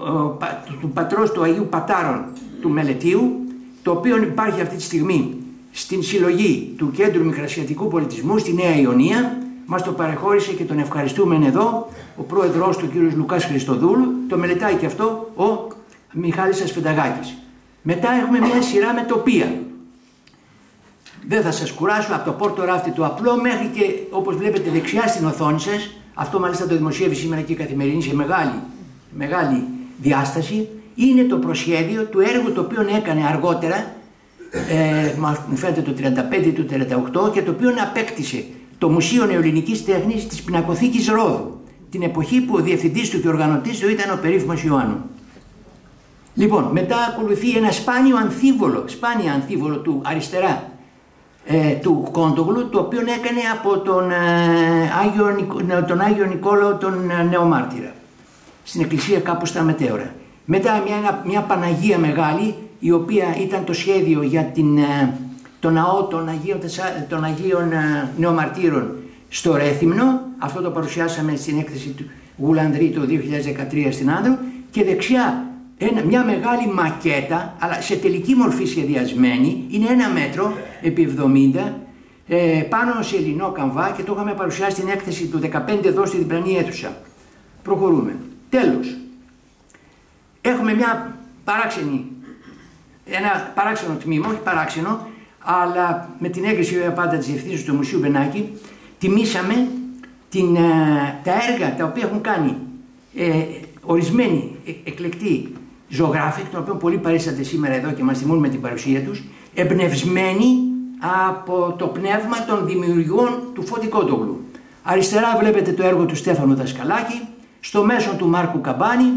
πατρός του Αγίου Πατάρων του Μελετίου, το οποίο υπάρχει αυτή τη στιγμή στην συλλογή του Κέντρου Μικρασιατικού Πολιτισμού στη Νέα Ιωνία. Μας το παρεχώρησε και τον ευχαριστούμε εδώ ο πρόεδρος του κ. Λουκάς Χριστοδούλου. Το μελετάει και αυτό ο Μιχάλης Ασφενταγάκης. Μετά έχουμε μια σειρά με τοπία. Δεν θα σας κουράσω, από το πόρτο ράφτη του απλό μέχρι και, όπως βλέπετε δεξιά στην οθόνη σας, αυτό μάλιστα το δημοσιεύει σήμερα και η Καθημερινή σε μεγάλη διάσταση, είναι το προσχέδιο του έργου το οποίο έκανε αργότερα, μου φαίνεται το 35 ή το 38, και το οποίο απέκτησε το Μουσείο Νεοελληνικής Τέχνης της Πινακοθήκης Ρόδου, την εποχή που ο διευθυντής του και οργανωτής του ήταν ο περίφημος Ιωάννου. Λοιπόν, μετά ακολουθεί ένα σπάνια αμφίβολο του αριστερά του Κόντογλου, το οποίο έκανε από τον Άγιο Νικόλαο τον Νεομάρτυρα, στην εκκλησία κάπου στα Μετέωρα. Μετά μια Παναγία μεγάλη, η οποία ήταν το σχέδιο για το ναό των Αγίων Νεομαρτύρων στο Ρέθυμνο. Αυτό το παρουσιάσαμε στην έκθεση του Γουλανδρή το 2013 στην Άνδρο. Και δεξιά μια μεγάλη μακέτα, αλλά σε τελική μορφή σχεδιασμένη, είναι 1 μέτρο επί 70, πάνω σε ελληνό καμβά, και το είχαμε παρουσιάσει στην έκθεση του 15 εδώ στη διπλανή αίθουσα. Προχωρούμε. Τέλος, έχουμε ένα παράξενο τμήμα, όχι παράξενο, αλλά με την έγκριση πάντα της διευθύνσεως του Μουσείου Μπενάκη, τιμήσαμε τα έργα τα οποία έχουν κάνει ορισμένοι εκλεκτοί ζωγράφοι, των οποίων πολλοί παρήσατε σήμερα εδώ και μας τιμούν με την παρουσία τους, εμπνευσμένοι από το πνεύμα των δημιουργών του Φώτη Κόντογλου. Αριστερά βλέπετε το έργο του Στέφανου Δασκαλάκη, στο μέσο του Μάρκου Καμπάνη,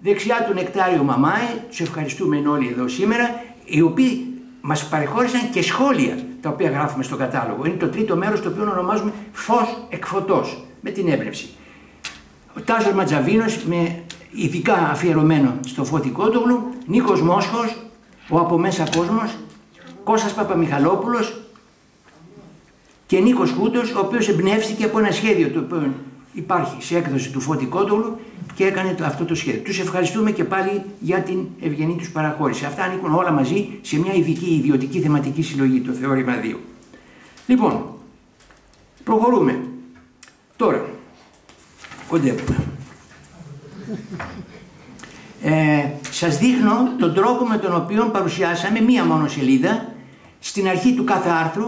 δεξιά του Νεκτάριο Μαμάη, τους ευχαριστούμε όλοι εδώ σήμερα, οι οποίοι μας παρεχώρησαν και σχόλια τα οποία γράφουμε στο κατάλογο. Είναι το τρίτο μέρος το οποίο ονομάζουμε Φως εκ φωτός, με την έμπνευση. Ο Τάσος Ματζαβίνος, με ειδικά αφιερωμένο στο Φώτη Κόντογλου, Νίκος Μόσχος, ο Από Μέσα Κόσμος, Κώστας Παπαμιχαλόπουλος και Νίκος Χούτος, ο οποίος εμπνεύστηκε από ένα σχέδιο το οποίο υπάρχει σε έκδοση του Φώτη Κόντογλου και έκανε αυτό το σχέδιο. Τους ευχαριστούμε και πάλι για την ευγενή τους παραχώρηση. Αυτά ανήκουν όλα μαζί σε μια ειδική ιδιωτική θεματική συλλογή, το Θεώρημα 2. Λοιπόν, προχωρούμε. Τώρα, κοντεύουμε. Σας δείχνω τον τρόπο με τον οποίο παρουσιάσαμε μία μόνο σελίδα. Στην αρχή του κάθε άρθρου,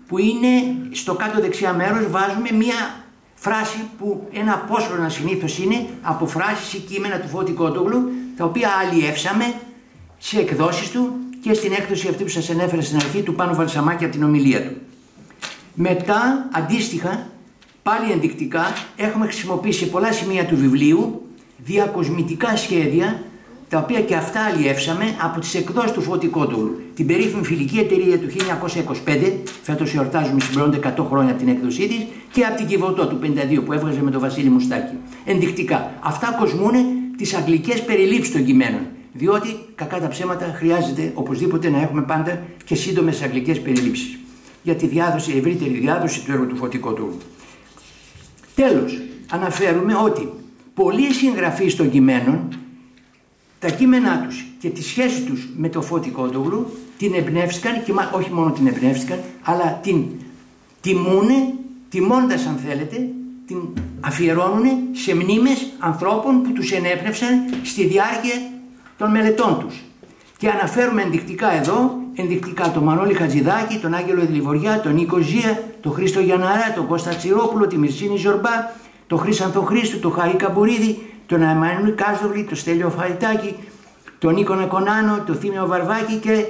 που είναι στο κάτω δεξιά μέρος, βάζουμε μία φράση που ένα απόσπασμα συνήθως είναι από φράσεις ή κείμενα του Φώτη Κόντογλου, τα οποία αλλιεύσαμε σε εκδόσεις του και στην έκδοση αυτή που σας ανέφερα στην αρχή του Πάνου Βαλσαμάκη από την ομιλία του. Μετά, αντίστοιχα, πάλι ενδεικτικά, έχουμε χρησιμοποιήσει σε πολλά σημεία του βιβλίου διακοσμητικά σχέδια, τα οποία και αυτά αλλιεύσαμε από τις εκδόσεις του Φώτη Κόντογλου. Την περίφημη Φιλική Εταιρεία του 1925, φέτος εορτάζουμε, συμπληρώνονται 100 χρόνια από την έκδοσή της, και από την Κιβωτό του 52 που έβγαζε με τον Βασίλη Μουστάκη. Ενδεικτικά. Αυτά κοσμούν τις αγγλικές περιλήψεις των κειμένων. Διότι, κακά τα ψέματα, χρειάζεται οπωσδήποτε να έχουμε πάντα και σύντομες αγγλικές περιλήψεις για τη διάδοση, ευρύτερη διάδοση του έργου του Φώτη Κόντογλου. Τέλος, αναφέρουμε ότι πολλοί συγγραφείς των κειμένων, τα κείμενά τους και τη σχέση τους με το Φώτη Κόντογλου την εμπνεύστηκαν, και όχι μόνο την εμπνεύστηκαν, αλλά την τιμώντας, αν θέλετε, την αφιερώνουν σε μνήμες ανθρώπων που τους ενέπνευσαν στη διάρκεια των μελετών τους. Και αναφέρουμε ενδεικτικά εδώ, τον Μανώλη Χατζηδάκη, τον Άγγελο Δηλιβοριά, τον Νίκο Ζία, τον Χρήστο Γιανναρά, τον Κώστα Τσιρόπουλο, τη Μυρσίνη Ζορμπά, τον Χρήσανθο Χρήστου, τον Χάρη Καμπουρίδη, τον Εμμανουήλ Κάζογλη, τον Στέλιο Φαϊτάκη, τον Νίκονα Κονάνο, τον Θήμιο Βαρβάκη και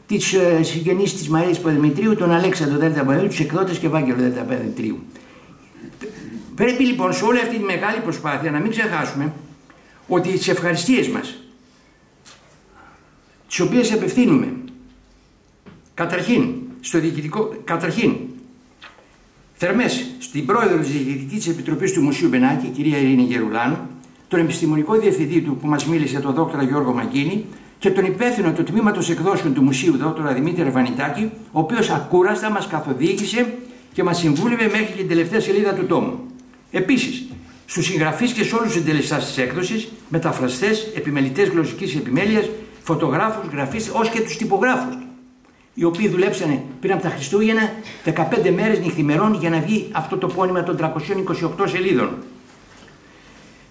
τις συγγενείς της Μαρίας Παπαδημητρίου, τον Αλέξανδρο Δέλτα Παπαδημητρίου, τους εκδότες και Ευάγγελο Δέλτα Παπαδημητρίου. Πρέπει λοιπόν σε όλη αυτή τη μεγάλη προσπάθεια να μην ξεχάσουμε ότι τις ευχαριστίες μας, τις οποίες απευθύνουμε καταρχήν θερμές στην πρόεδρο της Διοικητικής Επιτροπής του Μουσείου Μπενάκη, κυρία Ειρήνη Γερουλάνου, τον επιστημονικό διευθυντή του που μας μίλησε, τον δόκτωρα Γιώργο Μαγκίνη, και τον υπεύθυνο του τμήματος εκδόσεων του Μουσείου, δόκτωρα Δημήτρη Αρβανιτάκη, ο οποίος ακούραστα μας καθοδήγησε και μας συμβούλευε μέχρι και την τελευταία σελίδα του τόμου. Επίσης, στους συγγραφείς και σε όλους τους συντελεστάς της έκδοσης, μεταφραστές, επιμελητές γλωσσικής επιμέλειας, φωτογράφους, γραφείς, ως και τους τυπογράφους, οι οποίοι δουλέψανε πριν από τα Χριστούγεννα 15 μέρες νυχθημερών για να βγει αυτό το πόνημα των 328 σελίδων.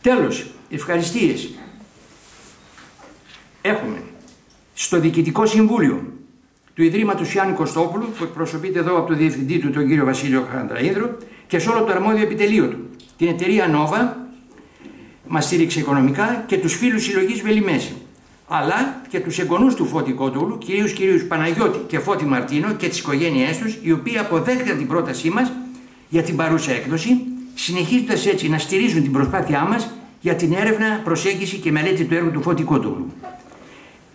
Τέλος, ευχαριστίες έχουμε στο Διοικητικό Συμβούλιο του Ιδρύματος Ιάννη Κωστόπουλου, που εκπροσωπείται εδώ από τον διευθυντή του, τον κύριο Βασίλειο Χαντραΐδρο, και σε όλο το αρμόδιο επιτελείο του. Την εταιρεία Νόβα μας στήριξε οικονομικά και τους φίλους συλλογής Βελιμέση, αλλά και τους εγγονούς του Φώτη Κόντογλου, κυρίους Παναγιώτη και Φώτη Μαρτίνο και τις οικογένειές τους, οι οποίοι αποδέχτηκαν την πρότασή μας για την παρούσα έκδοση, συνεχίζοντας έτσι να στηρίζουν την προσπάθειά μας για την έρευνα, προσέγγιση και μελέτη του έργου του Φώτη Κόντογλου.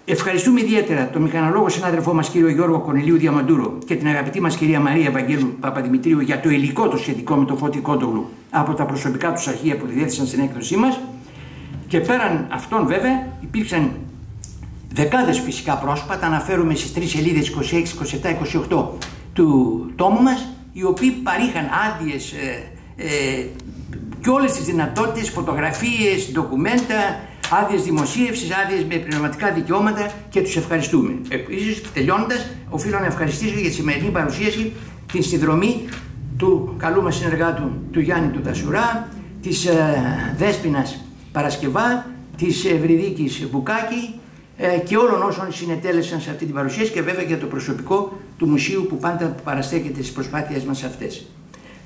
Ευχαριστούμε ιδιαίτερα τον μηχανολόγο συνάδελφό μας κύριο Γιώργο Κονηλίου Διαμαντούρο και την αγαπητή μας κυρία Μαρία Ευαγγέλου Παπαδημητρίου για το υλικό το σχετικό με το Φώτη Κόντογλου από τα προσωπικά τους αρχεία που διέθεσαν στην έκδοσή μας. Και πέραν αυτών βέβαια υπήρξαν δεκάδες φυσικά πρόσωπα, τα αναφέρουμε στις 3 σελίδες 26, 27, 28 του τόμου μας, οι οποίοι παρήχαν άδειες και όλες τις δυνατότητες, φωτογραφίες, ντοκουμέντα, άδειες δημοσίευσης, άδειες με πνευματικά δικαιώματα, και τους ευχαριστούμε. Επίσης, τελειώνοντας, οφείλω να ευχαριστήσω για τη σημερινή παρουσίαση την συνδρομή του καλού μας συνεργάτου του Γιάννη του Τασουρά, της Δέσποινας Παρασκευά, της Ευρυδίκης Μπουκάκη και όλων όσων συνετέλεσαν σε αυτή την παρουσίαση, και βέβαια για το προσωπικό του Μουσείου που πάντα παραστέκεται στις προσπάθειες μας αυτές.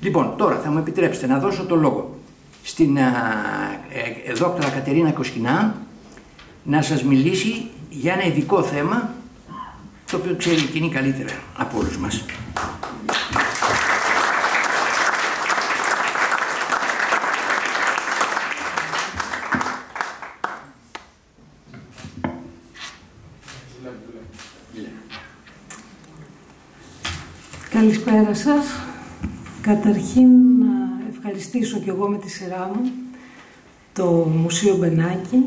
Λοιπόν, τώρα θα μου επιτρέψετε να δώσω το λόγο στην δόκτωρα Κατερίνα Κοσκινά να σας μιλήσει για ένα ειδικό θέμα το οποίο ξέρει εκείνη καλύτερα από όλους μας. Καλησπέρα σας. Καταρχήν να ευχαριστήσω και εγώ με τη σειρά μου το Μουσείο Μπενάκη,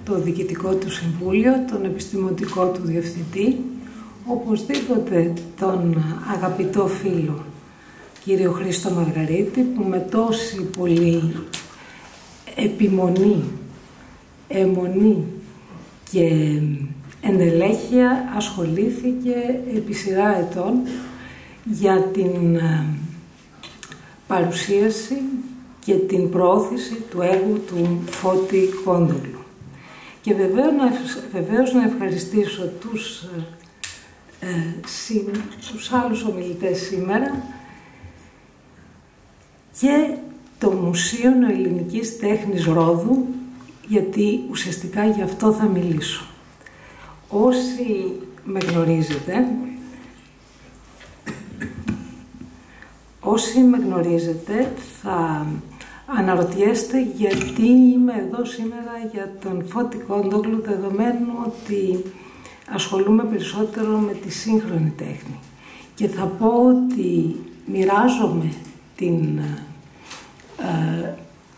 το Διοικητικό του Συμβούλιο, τον Επιστημονικό του Διευθυντή, οπωσδήποτε τον αγαπητό φίλο κύριο Χρήστο Μαργαρίτη, που με τόση πολύ επιμονή, αιμονή και ενδελέχεια ασχολήθηκε επί σειρά ετών για την παρουσίαση και την προώθηση του έργου του Φώτη Κόντογλου. Και βεβαίως να ευχαριστήσω τους άλλους ομιλητές σήμερα και το Μουσείο Νοελληνικής Τέχνης Ρόδου, γιατί ουσιαστικά γι' αυτό θα μιλήσω. Όσοι με γνωρίζετε, θα αναρωτιέστε γιατί είμαι εδώ σήμερα για τον Φώτη Κόντογλου, δεδομένου ότι ασχολούμαι περισσότερο με τη σύγχρονη τέχνη. Και θα πω ότι μοιράζομαι την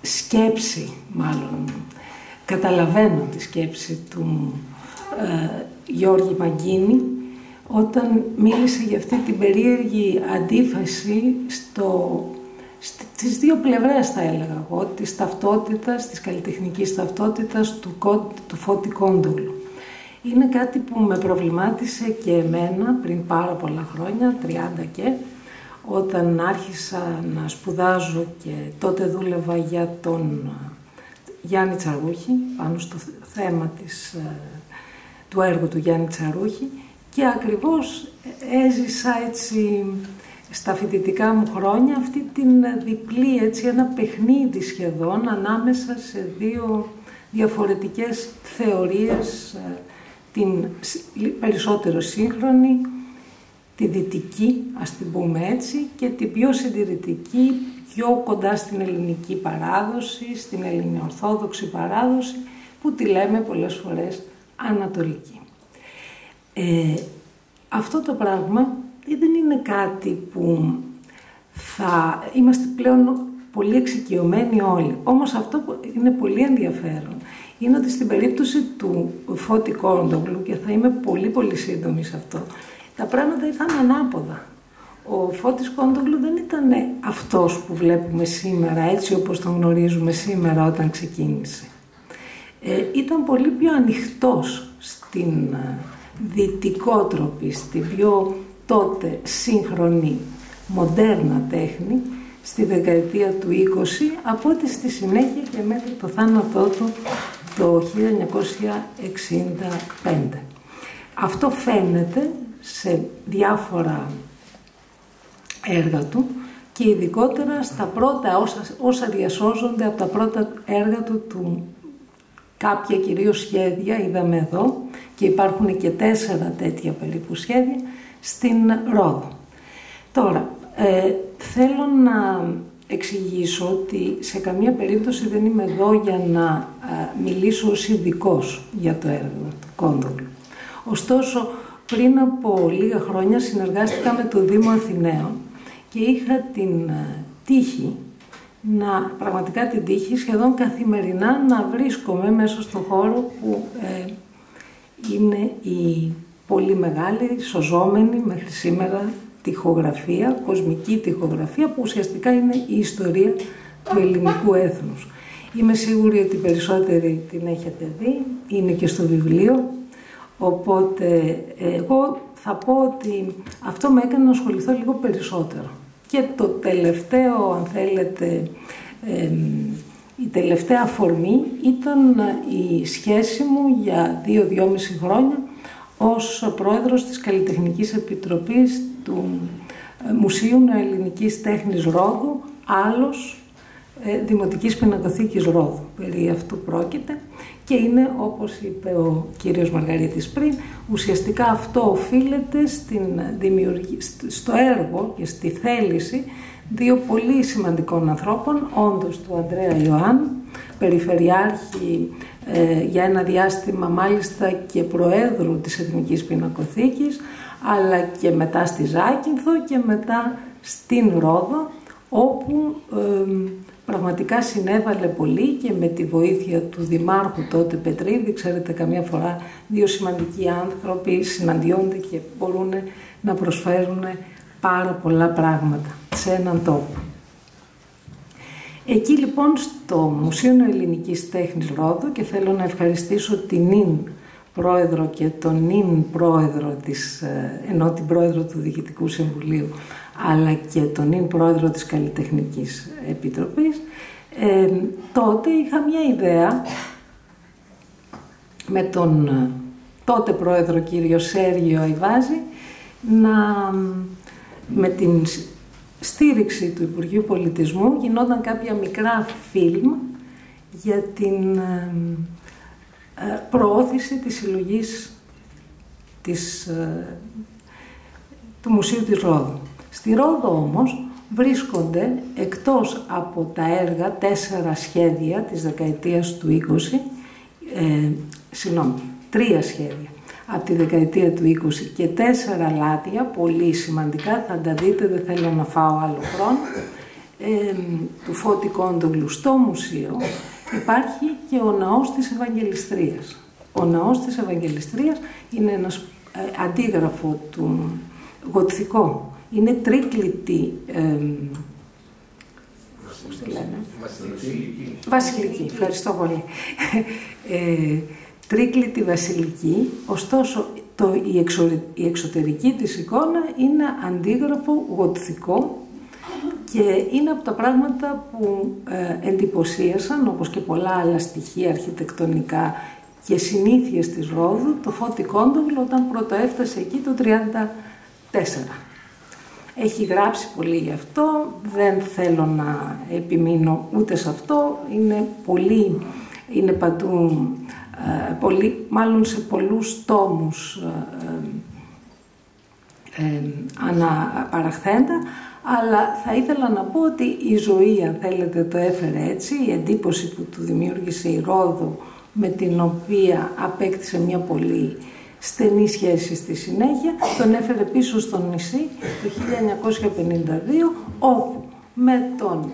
σκέψη, μάλλον καταλαβαίνω τη σκέψη του Γιώργη Μαγκίνη, όταν μίλησε για αυτή την περίεργη αντίφαση στις δύο πλευρές, θα έλεγα εγώ, της ταυτότητας, της καλλιτεχνικής ταυτότητας του Φώτη Κόντογλου. Είναι κάτι που με προβλημάτισε και εμένα πριν πάρα πολλά χρόνια, 30 και, όταν άρχισα να σπουδάζω και τότε δούλευα για τον Γιάννη Τσαρούχη, πάνω στο θέμα του έργου του Γιάννη Τσαρούχη, και ακριβώς έζησα έτσι στα φοιτητικά μου χρόνια αυτή την διπλή, έτσι, ένα παιχνίδι σχεδόν ανάμεσα σε δύο διαφορετικές θεωρίες, την περισσότερο σύγχρονη, τη δυτική, ας την πούμε έτσι, και την πιο συντηρητική, πιο κοντά στην ελληνική παράδοση, στην ελληνοορθόδοξη παράδοση, που τη λέμε πολλές φορές ανατολική. Αυτό το πράγμα δεν είναι κάτι που θα είμαστε πλέον πολύ εξοικειωμένοι όλοι. Όμως αυτό που είναι πολύ ενδιαφέρον είναι ότι στην περίπτωση του Φώτη Κόντογλου, και θα είμαι πολύ σύντομη σε αυτό, τα πράγματα ήρθαν ανάποδα. Ο Φώτης Κόντογλου δεν ήταν αυτός που βλέπουμε σήμερα, έτσι όπως τον γνωρίζουμε σήμερα όταν ξεκίνησε. Ήταν πολύ πιο ανοιχτός στην δυτικότροπη, στην πιο τότε σύγχρονη, μοντέρνα τέχνη, στη δεκαετία του 20, από ότι στη συνέχεια και μέχρι το θάνατό του το 1965. Αυτό φαίνεται σε διάφορα έργα του και ειδικότερα στα πρώτα όσα διασώζονται από τα πρώτα έργα του, κάποια κυρίως σχέδια, είδαμε εδώ, και υπάρχουν και 4 τέτοια περίπου σχέδια, στην Ρόδο. Τώρα, θέλω να εξηγήσω ότι σε καμία περίπτωση δεν είμαι εδώ για να μιλήσω ως ειδικός για το έργο του Κόντογλου. Ωστόσο, πριν από λίγα χρόνια συνεργάστηκα με το Δήμο Αθηναίων και είχα την τύχη, πραγματικά την τύχη, σχεδόν καθημερινά να βρίσκομαι μέσα στον χώρο που είναι η πολύ μεγάλη, σωζόμενη μέχρι σήμερα τοιχογραφία, κοσμική τοιχογραφία, που ουσιαστικά είναι η ιστορία του ελληνικού έθνους. Είμαι σίγουρη ότι περισσότεροι την έχετε δει, είναι και στο βιβλίο, οπότε εγώ θα πω ότι αυτό με έκανε να ασχοληθώ λίγο περισσότερο. Και το τελευταίο, αν θέλετε, η τελευταία αφορμή ήταν η σχέση μου για 2-2,5 χρόνια ως πρόεδρος της Καλλιτεχνικής Επιτροπής του Μουσείου Νεοελληνικής Τέχνης Ρόδου, άλλος Δημοτικής Πινακοθήκης Ρόδου. Περί αυτού πρόκειται και είναι, όπως είπε ο κύριος Μαργαρίτης πριν, ουσιαστικά αυτό οφείλεται στο έργο και στη θέληση δύο πολύ σημαντικών ανθρώπων, όντως του Ανδρέα Ιωάννου, περιφερειάρχη για ένα διάστημα μάλιστα και προέδρου της Εθνικής Πινακοθήκης, αλλά και μετά στη Ζάκυνθο και μετά στην Ρόδο, όπου πραγματικά συνέβαλε πολύ και με τη βοήθεια του Δημάρχου τότε Πετρίδη. Ξέρετε, καμιά φορά δύο σημαντικοί άνθρωποι συναντιόνται και μπορούν να προσφέρουν πάρα πολλά πράγματα σε έναν τόπο. Εκεί λοιπόν στο Μουσείο Νεοελληνικής Τέχνης Ρόδου, και θέλω να ευχαριστήσω την νυν πρόεδρο και τον νυν πρόεδρο ενώ την πρόεδρο του Διοικητικού Συμβουλίου, αλλά και τον νυν πρόεδρο της Καλλιτεχνικής Επιτροπής, τότε είχα μια ιδέα με τον τότε πρόεδρο κύριο Σέργιο Αϊβάζη, με την στήριξη του Υπουργείου Πολιτισμού γινόταν κάποια μικρά φιλμ για την προώθηση της συλλογής του Μουσείου της Ρόδου. Στη Ρόδο όμως βρίσκονται, εκτός από τα έργα, 4 σχέδια της δεκαετίας του 3 σχέδια από τη δεκαετία του 20 και 4 λάδια, πολύ σημαντικά, θα τα δείτε, δεν θέλω να φάω άλλο χρόνο, του Φώτη Κόντογλου. Στο μουσείο υπάρχει και ο Ναός της Ευαγγελιστρίας. Ο Ναός της Ευαγγελιστρίας είναι ένας αντίγραφο του γοτθικό. Είναι τρίκλητη, πώς τη λένε? Βασιλική, ευχαριστώ πολύ. Τρίκλητη βασιλική, ωστόσο η εξωτερική της εικόνα είναι αντίγραφο γοτθικό και είναι από τα πράγματα που εντυπωσίασαν, όπως και πολλά άλλα στοιχεία αρχιτεκτονικά και συνήθειες της Ρόδου, το Φώτη Κόντογλου όταν πρώτο έφτασε εκεί το 1934. Έχει γράψει πολύ γι' αυτό, δεν θέλω να επιμείνω ούτε σε αυτό, είναι παντού, μάλλον σε πολλούς τόμους αναπαραχθέντα, αλλά θα ήθελα να πω ότι η ζωή, αν θέλετε, το έφερε έτσι, η εντύπωση που του δημιούργησε η Ρόδο, με την οποία απέκτησε μια πολύ στενή σχέση στη συνέχεια, τον έφερε πίσω στο νησί το 1952, όπου με τον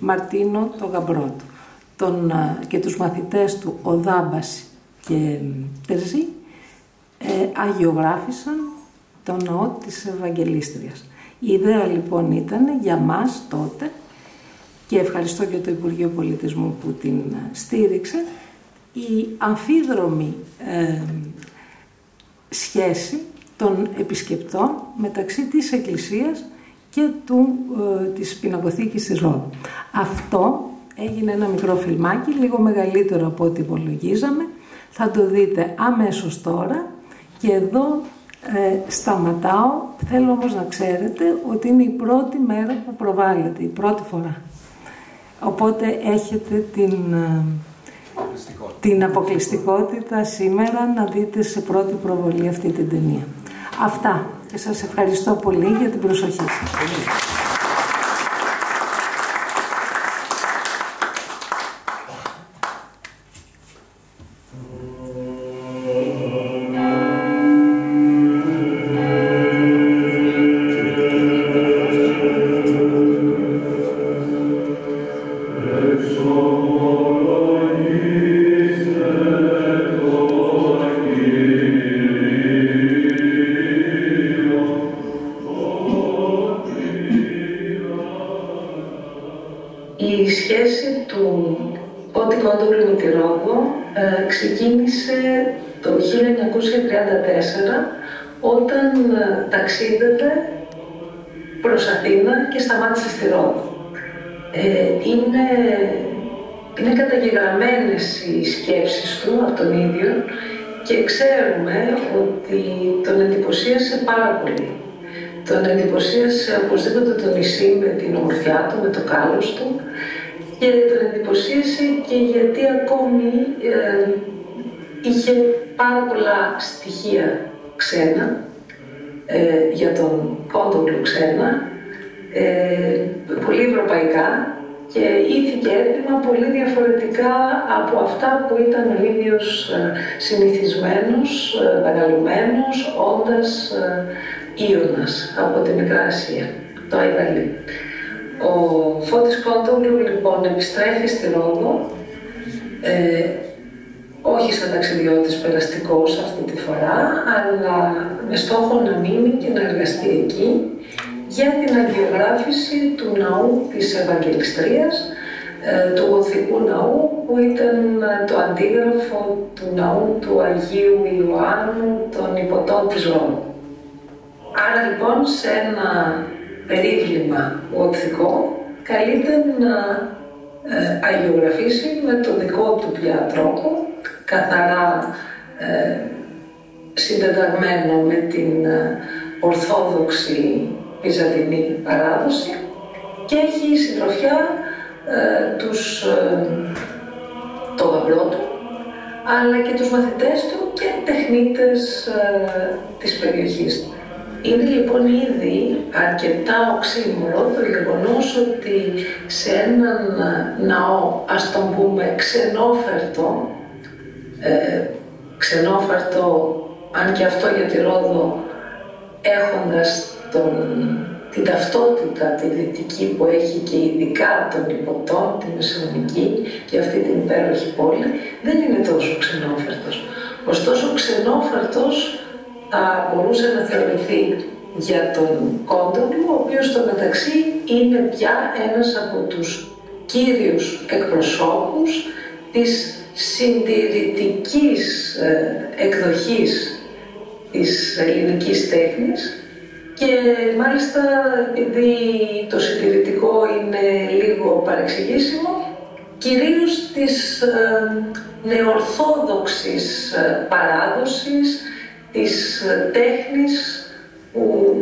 Μαρτίνο, τον γαμπρό του, και τους μαθητές του, ο Δάμπας και Τερζή, αγιογράφησαν τον ναό της Ευαγγελίστριας. Η ιδέα λοιπόν ήταν για μας τότε, και ευχαριστώ και το Υπουργείο Πολιτισμού που την στήριξε, η αμφίδρομη σχέση των επισκεπτών μεταξύ της Εκκλησίας και της Πινακοθήκης της Ρόδου. Αυτό έγινε ένα μικρό φιλμάκι, λίγο μεγαλύτερο από ό,τι υπολογίζαμε. Θα το δείτε αμέσως τώρα και εδώ σταματάω. Θέλω όμως να ξέρετε ότι είναι η πρώτη μέρα που προβάλλεται, η πρώτη φορά. Οπότε έχετε την αποκλειστικότητα σήμερα να δείτε σε πρώτη προβολή αυτή την ταινία. Αυτά και σας ευχαριστώ πολύ για την προσοχή σας. Ξεκίνησε το 1934 όταν ταξίδευε προς Αθήνα και σταμάτησε στη Ρόδο. Είναι καταγεγραμμένες οι σκέψεις του από τον ίδιο και ξέρουμε ότι τον εντυπωσίασε πάρα πολύ. Τον εντυπωσίασε οπωσδήποτε το νησί με την ομορφιά του, με το κάλος του, και τον εντυπωσίασε και γιατί ακόμη είχε πάρα πολλά στοιχεία ξένα, για τον Κόντογλου ξένα, πολύ ευρωπαϊκά, και ήθη και έθιμα πολύ διαφορετικά από αυτά που ήταν ο ίδιος συνηθισμένος, μεγαλωμένος, όντας Ίωνας από τη Μικρά Ασία, το Αϊβαλί. Ο Φώτης Κόντογλου λοιπόν επιστρέφει στη Ρόδο, όχι σαν ταξιδιώτης περαστικός αυτή τη φορά, αλλά με στόχο να μείνει και να εργαστεί εκεί για την αγιογράφηση του ναού της Ευαγγελιστρίας, του Γοθικού ναού, που ήταν το αντίγραφο του ναού του Αγίου Ιωάννου των Υποτών της Ρόδου. Άρα λοιπόν σε ένα περίβλημα γοθικό καλείται να αγιογραφήσει με το δικό του πια τρόπο, καθαρά συντεταγμένο με την ορθόδοξη βυζαντινή παράδοση, και έχει συντροφιά το γαμπρό του, αλλά και τους μαθητές του και τεχνίτες της περιοχής. Είναι λοιπόν ήδη αρκετά οξύμορο το γεγονός ότι σε έναν ναό, ας τον πούμε ξενόφερτο, αν και αυτό για τη Ρόδο, έχοντας την ταυτότητα τη δυτική που έχει και ειδικά των Υποτών, τη Μεσαιωνική και αυτή την υπέροχη πόλη, δεν είναι τόσο ξενόφερτος. Ωστόσο, ξενόφερτος θα μπορούσε να θεωρηθεί για τον Κόντογλου, ο οποίος στο μεταξύ είναι πια ένας από τους κύριους εκπροσώπους της συντηρητικής εκδοχής της ελληνικής τέχνης, και μάλιστα επειδή το συντηρητικό είναι λίγο παρεξηγήσιμο, κυρίως της νεορθόδοξης παράδοσης, της τέχνης που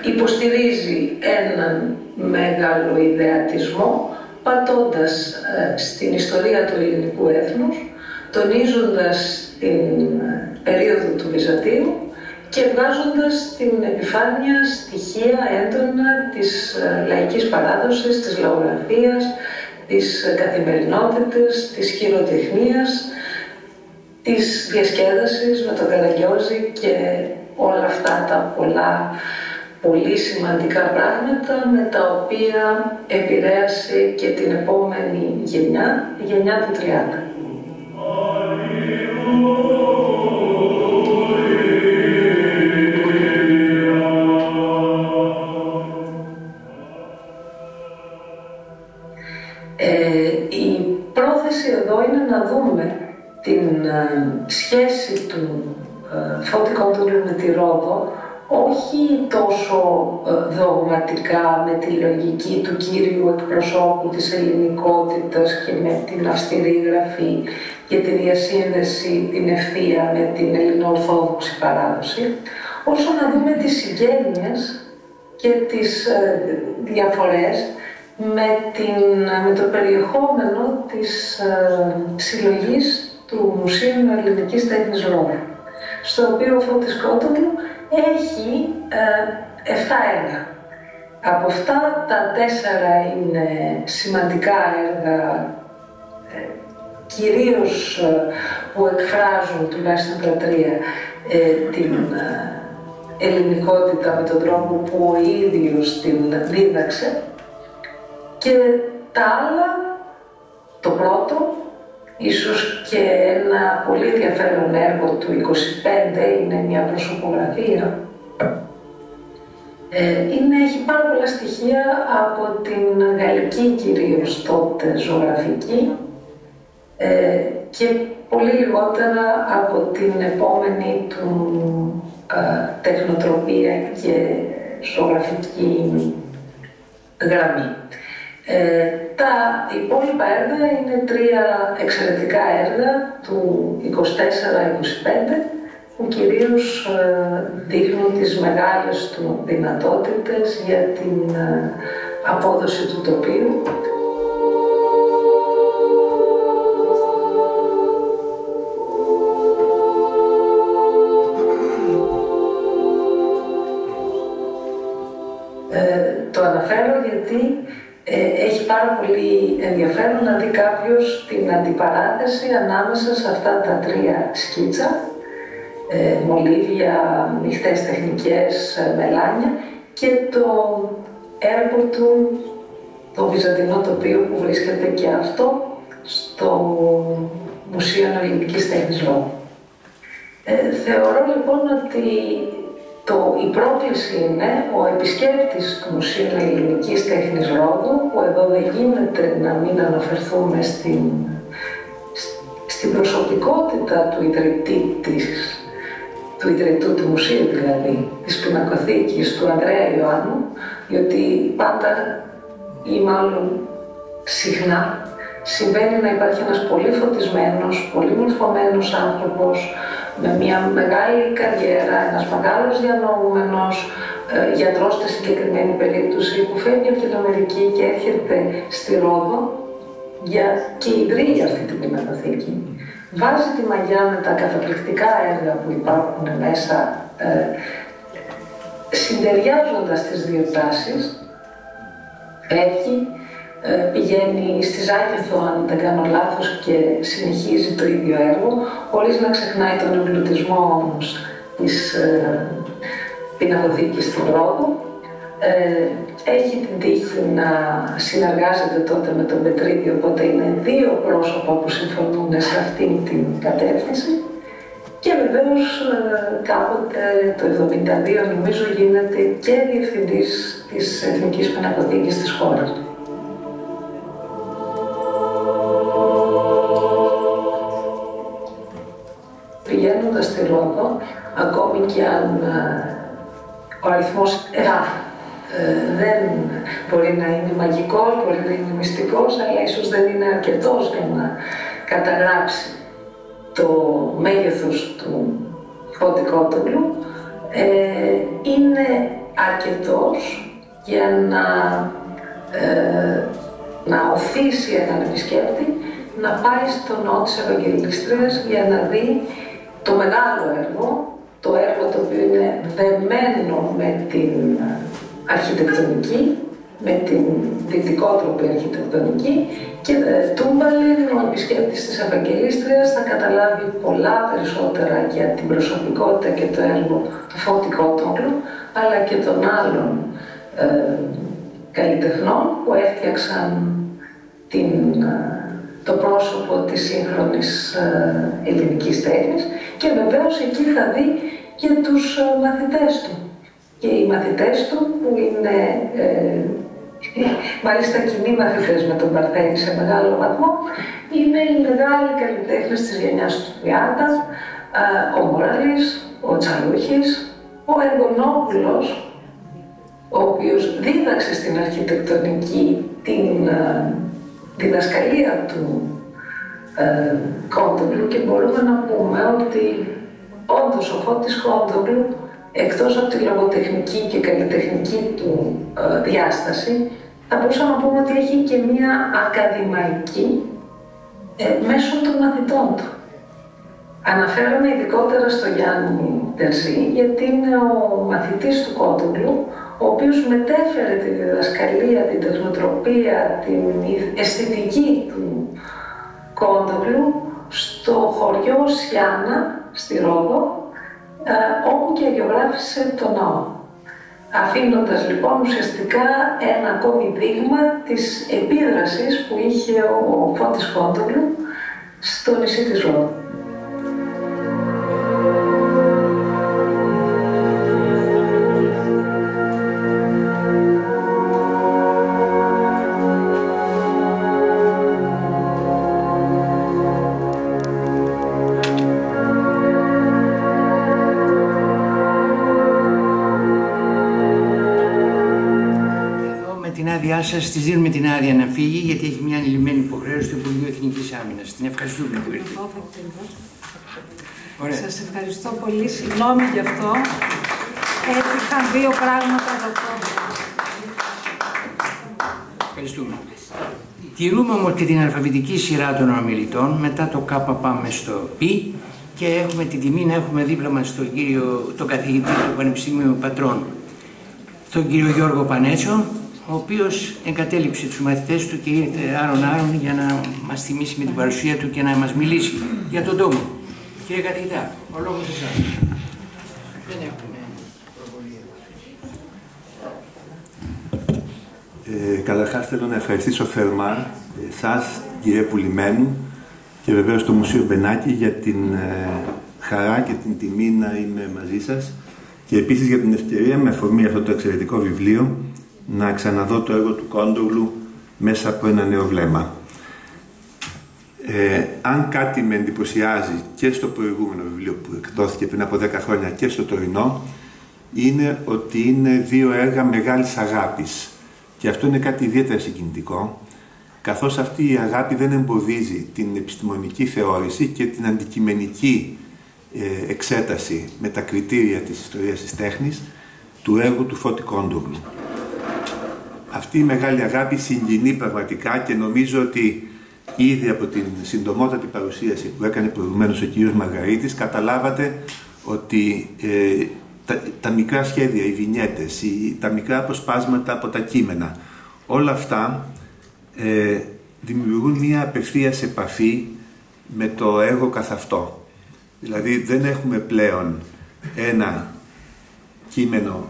υποστηρίζει έναν μεγάλο ιδεατισμό, πατώντας στην ιστορία του ελληνικού έθνους, τονίζοντας την περίοδο του Βυζαντίου και βγάζοντας την επιφάνεια στοιχεία έντονα της λαϊκής παράδοσης, της λαογραφίας, της καθημερινότητας, της χειροτεχνίας, της διασκέδασης με τον Καραγκιόζη και όλα αυτά τα πολύ σημαντικά πράγματα με τα οποία επηρέασε και την επόμενη γενιά, η γενιά του 30. Η πρόθεση εδώ είναι να δούμε την σχέση του Φώτη Κόντογλου με τη Ρόδο, όχι τόσο δογματικά με τη λογική του κύριου εκπροσώπου της ελληνικότητας και με την αυστηρή γραφή και τη διασύνδεση την ευθεία με την ελληνοορθόδοξη παράδοση, όσο να δούμε τις συγγένειες και τις διαφορές με το περιεχόμενο της συλλογής του Μουσείου Ελληνικής Τέχνης Ρόδου, στο οποίο ο Φώτης Κόντογλου έχει 7 έργα. Από αυτά τα 4 είναι σημαντικά έργα, κυρίως που εκφράζουν, τουλάχιστον τα 3, την ελληνικότητα με τον τρόπο που ο ίδιος την δίδαξε, και τα άλλα, το πρώτο, ίσως και ένα πολύ ενδιαφέρον έργο του 25, είναι μια προσωπογραφία. Έχει πάρα πολλά στοιχεία από την γαλλική κυρίως τότε ζωγραφική και πολύ λιγότερα από την επόμενη του τεχνοτροπία και ζωγραφική γραμμή. Τα υπόλοιπα έργα είναι 3 εξαιρετικά έργα του 24-25 που κυρίως δείχνουν τις μεγάλες του δυνατότητες για την απόδοση του τοπίου. Το αναφέρω γιατί έχει πάρα πολύ ενδιαφέρον να δει κάποιος την αντιπαράθεση ανάμεσα σε αυτά τα 3 σκίτσα, μολύβια, μειχτές τεχνικές, μελάνια, και το έργο του, το βυζαντινό τοπίο που βρίσκεται και αυτό στο Μουσείο Ελληνικής Τέχνης Ρόδου. Θεωρώ λοιπόν ότι η πρόκληση είναι ο επισκέπτης του Μουσείου Ελληνικής Τέχνης Ρόδου, που εδώ δεν γίνεται να μην αναφερθούμε στην προσωπικότητα του ιδρυτού του μουσείου, δηλαδή της πινακοθήκης του Ανδρέα Ιωάννου, διότι πάντα ή μάλλον συχνά συμβαίνει να υπάρχει ένας πολύ φωτισμένος, πολύ μορφωμένος άνθρωπος με μια μεγάλη καριέρα, ένας μεγάλος διανοούμενος, γιατρός στη συγκεκριμένη περίπτωση, που φεύγει από την Αμερική και έρχεται στη Ρόδο και ιδρύει αυτή την πινακοθήκη. Βάζει τη μαγιά με τα καταπληκτικά έργα που υπάρχουν μέσα, συντεριάζοντας τις 2 τάσεις. Φεύγει, πηγαίνει στη Ζάκυνθο, αν δεν κάνω λάθος, και συνεχίζει το ίδιο έργο, χωρίς να ξεχνάει τον εμπλουτισμό όμως της πινακοθήκης στην Ρόδο. Έχει την τύχη να συνεργάζεται τότε με τον Πετρίδη, οπότε είναι 2 πρόσωπα που συμφωνούν σε αυτήν την κατεύθυνση. Και βεβαίως κάποτε το 1972 νομίζω γίνεται και διευθυντής της Εθνικής Πινακοθήκης της χώρας. Πηγαίνοντας στη Ρόδο, ακόμη και αν ο αριθμός δεν μπορεί να είναι μαγικός, μπορεί να είναι μυστικός, αλλά ίσως δεν είναι αρκετός για να καταγράψει το μέγεθος του Φώτη Κόντογλου, είναι αρκετός για να οθήσει έναν επισκέπτη να πάει στο ναό της Ευαγγελίστριας για να δει το μεγάλο έργο, το έργο το οποίο είναι δεμένο με την αρχιτεκτονική, με την δυτικότροπη αρχιτεκτονική, και τούμπαλιν ο επισκέπτης της Ευαγγελίστριας θα καταλάβει πολλά περισσότερα για την προσωπικότητα και το έργο του Φώτη Κόντογλου, αλλά και των άλλων καλλιτεχνών που έφτιαξαν το πρόσωπο της σύγχρονης ελληνικής τέχνης, και βεβαίως εκεί θα δει και τους μαθητές του. Και οι μαθητές του, που είναι μάλιστα κοινοί μαθητές με τον Παρθένη σε μεγάλο βαθμό, είναι οι μεγάλοι καλλιτέχνες της γενιάς του 30, ο Μοράλης, ο Τσαλούχης, ο Εργονόπουλος, ο οποίος δίδαξε στην αρχιτεκτονική την διδασκαλία του Κόντογλου, και μπορούμε να πούμε ότι όντως ο Φώτης Κόντογλου, εκτός από τη λογοτεχνική και καλλιτεχνική του διάσταση, θα μπορούσαμε να πούμε ότι έχει και μία ακαδημαϊκή μέσω των μαθητών του. Αναφέρομαι ειδικότερα στο Γιάννη Τερζή, γιατί είναι ο μαθητής του Κόντογλου, ο οποίος μετέφερε τη διδασκαλία, την τεχνοτροπία, την αισθητική του Κόντογλου στο χωριό Σιάννα, στη Ρόδο, όπου και αγιογράφησε το ναό. Αφήνοντας λοιπόν ουσιαστικά ένα ακόμη δείγμα της επίδρασης που είχε ο Φώτης Κόντογλου στο νησί της Ρόδου. Σας της δίνουμε την άδεια να φύγει, γιατί έχει μια ανηλυμένη υποχρέωση του Υπουργείου Εθνικής Άμυνας. Την ευχαριστούμε. Σας ευχαριστώ πολύ. Συγγνώμη γι' αυτό. Έτυχαν δύο πράγματα από αυτό. Ευχαριστούμε. Τηρούμε όμως και την αλφαβητική σειρά των ομιλητών. Μετά το K πάμε στο Π, και έχουμε την τιμή να έχουμε δίπλα μας τον καθηγητή του Πανεπιστημίου Πατρών, τον κύριο Γιώργο Πανέτσο, ο οποίος εγκατέλειψε τους μαθητές του και ήρθε άρον για να μας θυμίσει με την παρουσία του και να μας μιλήσει για τον τόμο. Κύριε καθηγητά, ο λόγος εσάς. Δεν έχουμε προβολία. Καταρχάς θέλω να ευχαριστήσω θερμά εσάς, κύριε Πουλημένου, και βεβαίως το Μουσείο Μπενάκη για την χαρά και την τιμή να είμαι μαζί σας, και επίσης για την ευκαιρία, με αφορμή αυτό το εξαιρετικό βιβλίο, να ξαναδώ το έργο του Κόντογλου μέσα από ένα νέο βλέμμα. Αν κάτι με εντυπωσιάζει και στο προηγούμενο βιβλίο που εκδόθηκε πριν από 10 χρόνια και στο τωρινό, είναι ότι είναι δύο έργα μεγάλης αγάπης. Και αυτό είναι κάτι ιδιαίτερα συγκινητικό, καθώς αυτή η αγάπη δεν εμποδίζει την επιστημονική θεώρηση και την αντικειμενική εξέταση με τα κριτήρια της ιστορίας της τέχνης του έργου του Φώτη Κόντογλου. Αυτή η μεγάλη αγάπη συγκινεί πραγματικά, και νομίζω ότι ήδη από την συντομότατη παρουσίαση που έκανε προηγουμένως ο κ. Μαργαρίτης καταλάβατε ότι τα μικρά σχέδια, οι βινιέτες, τα μικρά αποσπάσματα από τα κείμενα, όλα αυτά δημιουργούν μία απευθείας επαφή με το έργο καθ' αυτό. Δηλαδή δεν έχουμε πλέον ένα κείμενο,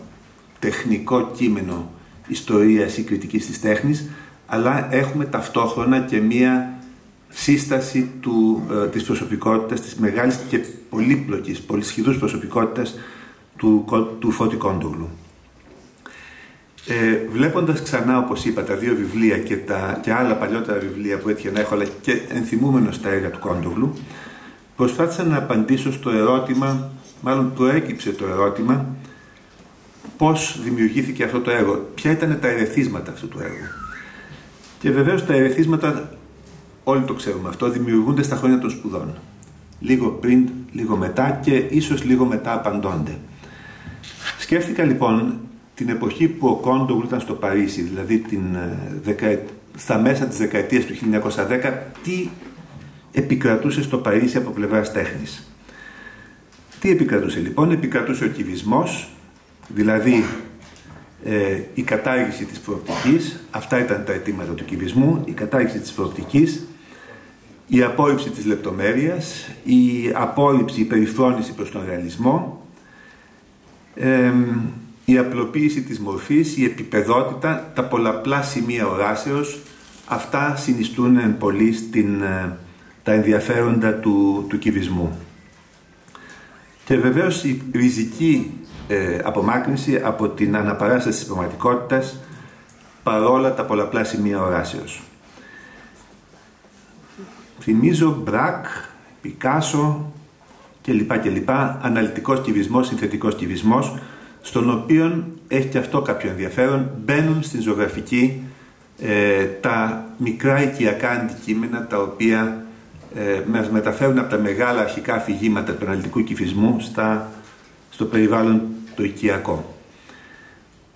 τεχνικό κείμενο ιστορίας ή κριτικής της τέχνης, αλλά έχουμε ταυτόχρονα και μία σύσταση της προσωπικότητας, της μεγάλης και πολύπλοκης, πολυσχηδούς προσωπικότητας του Φώτη Κόντογλου. Βλέποντας ξανά, όπως είπα, τα δύο βιβλία και άλλα παλιότερα βιβλία που έτυχε να έχω, αλλά και ενθυμούμενος τα έργα του Κόντογλου, προσπάθησα να απαντήσω στο ερώτημα, μάλλον προέκυψε το ερώτημα, πώς δημιουργήθηκε αυτό το έργο, ποια ήταν τα ερεθίσματα αυτού του έργου. Και βεβαίως τα ερεθίσματα, όλοι το ξέρουμε αυτό, δημιουργούνται στα χρόνια των σπουδών. Λίγο πριν, λίγο μετά και ίσως λίγο μετά απαντώνται. Σκέφτηκα λοιπόν την εποχή που ο Κόντογλου ήταν στο Παρίσι, δηλαδή στα μέσα της δεκαετίας του 1910, τι επικρατούσε στο Παρίσι από πλευράς τέχνης. Τι επικρατούσε λοιπόν? Επικρατούσε ο κυβισμός, δηλαδή η κατάργηση της προοπτικής. Αυτά ήταν τα αιτήματα του κυβισμού: η κατάργηση της προοπτικής, η απόρριψη της λεπτομέρειας, η απόρριψη, η περιφρόνηση προς τον ρεαλισμό, η απλοποίηση της μορφής, η επιπεδότητα, τα πολλαπλά σημεία οράσεως. Αυτά συνιστούν πολύ τα ενδιαφέροντα του κυβισμού. Και βεβαίως η ριζική απομάκρυνση από την αναπαράσταση της πραγματικότητας παρόλα τα πολλαπλά σημεία οράσεως. Θυμίζω Μπρακ, Πικάσο κλπ. Αναλυτικός κυβισμός, συνθετικός κυβισμός, στον οποίο έχει και αυτό κάποιο ενδιαφέρον. Μπαίνουν στην ζωγραφική τα μικρά οικιακά αντικείμενα, τα οποία μας μεταφέρουν από τα μεγάλα αρχικά αφηγήματα του αναλυτικού κυβισμού στο περιβάλλον το οικιακό.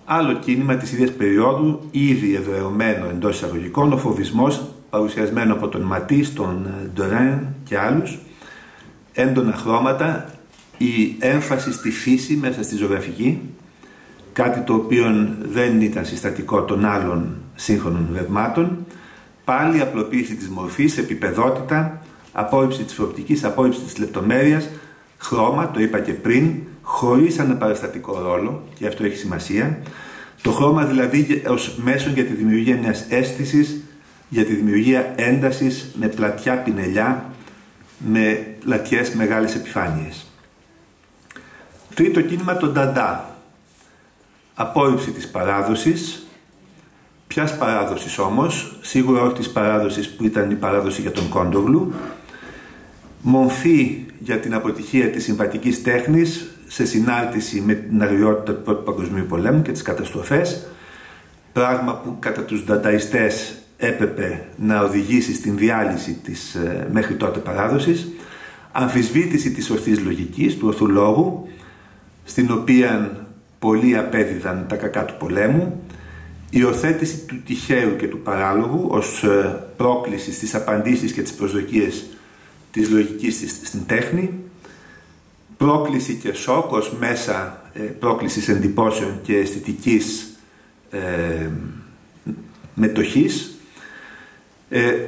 Άλλο κίνημα της ίδιας περίοδου, ήδη εδρεωμένο εντός εισαγωγικών, ο φοβισμός, παρουσιασμένο από τον Ματίς, τον Ντορέν και άλλους. Έντονα χρώματα, η έμφαση στη φύση μέσα στη ζωγραφική, κάτι το οποίο δεν ήταν συστατικό των άλλων σύγχρονων ρευμάτων. Πάλι απλοποίηση της μορφής, επιπεδότητα, απόρριψη της προοπτικής, απόρριψη της λεπτομέρειας, χρώμα, το είπα και πριν, χωρίς αναπαραστατικό ρόλο, και αυτό έχει σημασία. Το χρώμα δηλαδή ως μέσο για τη δημιουργία μιας αίσθησης, για τη δημιουργία έντασης με πλατιά πινελιά, με λατιές μεγάλες επιφάνειες. Τρίτο κίνημα, το Νταντά. Απόρριψη της παράδοσης. Ποιας παράδοσης όμως? Σίγουρα όχι της παράδοσης που ήταν η παράδοση για τον Κόντογλου. Μομφή για την αποτυχία της συμβατικής τέχνης σε συνάρτηση με την αγριότητα του Πρώτου Παγκοσμίου Πολέμου και τις καταστροφές, πράγμα που κατά τους ντανταϊστές έπρεπε να οδηγήσει στην διάλυση της μέχρι τότε παράδοσης. Αμφισβήτηση της ορθής λογικής, του ορθού λόγου, στην οποία πολλοί απέδιδαν τα κακά του πολέμου. Υιοθέτηση του τυχαίου και του παράλογου ως πρόκληση στις απαντήσεις και τις προσδοκίες της λογικής στην τέχνη. Πρόκληση και σοκ ως μέσα πρόκλησης εντυπώσεων και αισθητικής μετοχής.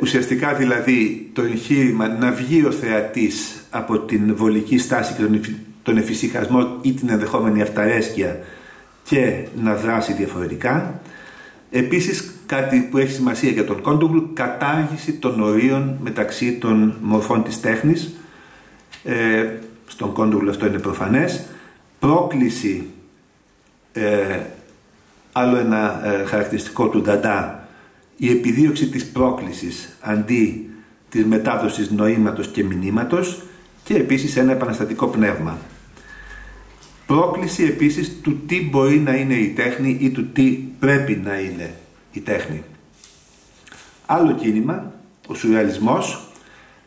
Ουσιαστικά δηλαδή το εγχείρημα να βγει ο θεατής από την βολική στάση και τον εφησυχασμό ή την ενδεχόμενη αυταρέσκεια και να δράσει διαφορετικά. Επίσης, κάτι που έχει σημασία για τον Κόντογλου, κατάργηση των ορίων μεταξύ των μορφών της τέχνης. Στον Κόντογλου αυτό είναι προφανές. Πρόκληση, άλλο ένα χαρακτηριστικό του Νταντά, η επιδίωξη της πρόκλησης αντί της μετάδοσης νοήματος και μηνύματος, και επίσης ένα επαναστατικό πνεύμα. Πρόκληση επίσης του τι μπορεί να είναι η τέχνη ή του τι πρέπει να είναι η τέχνη. Άλλο κίνημα, ο σουρεαλισμός,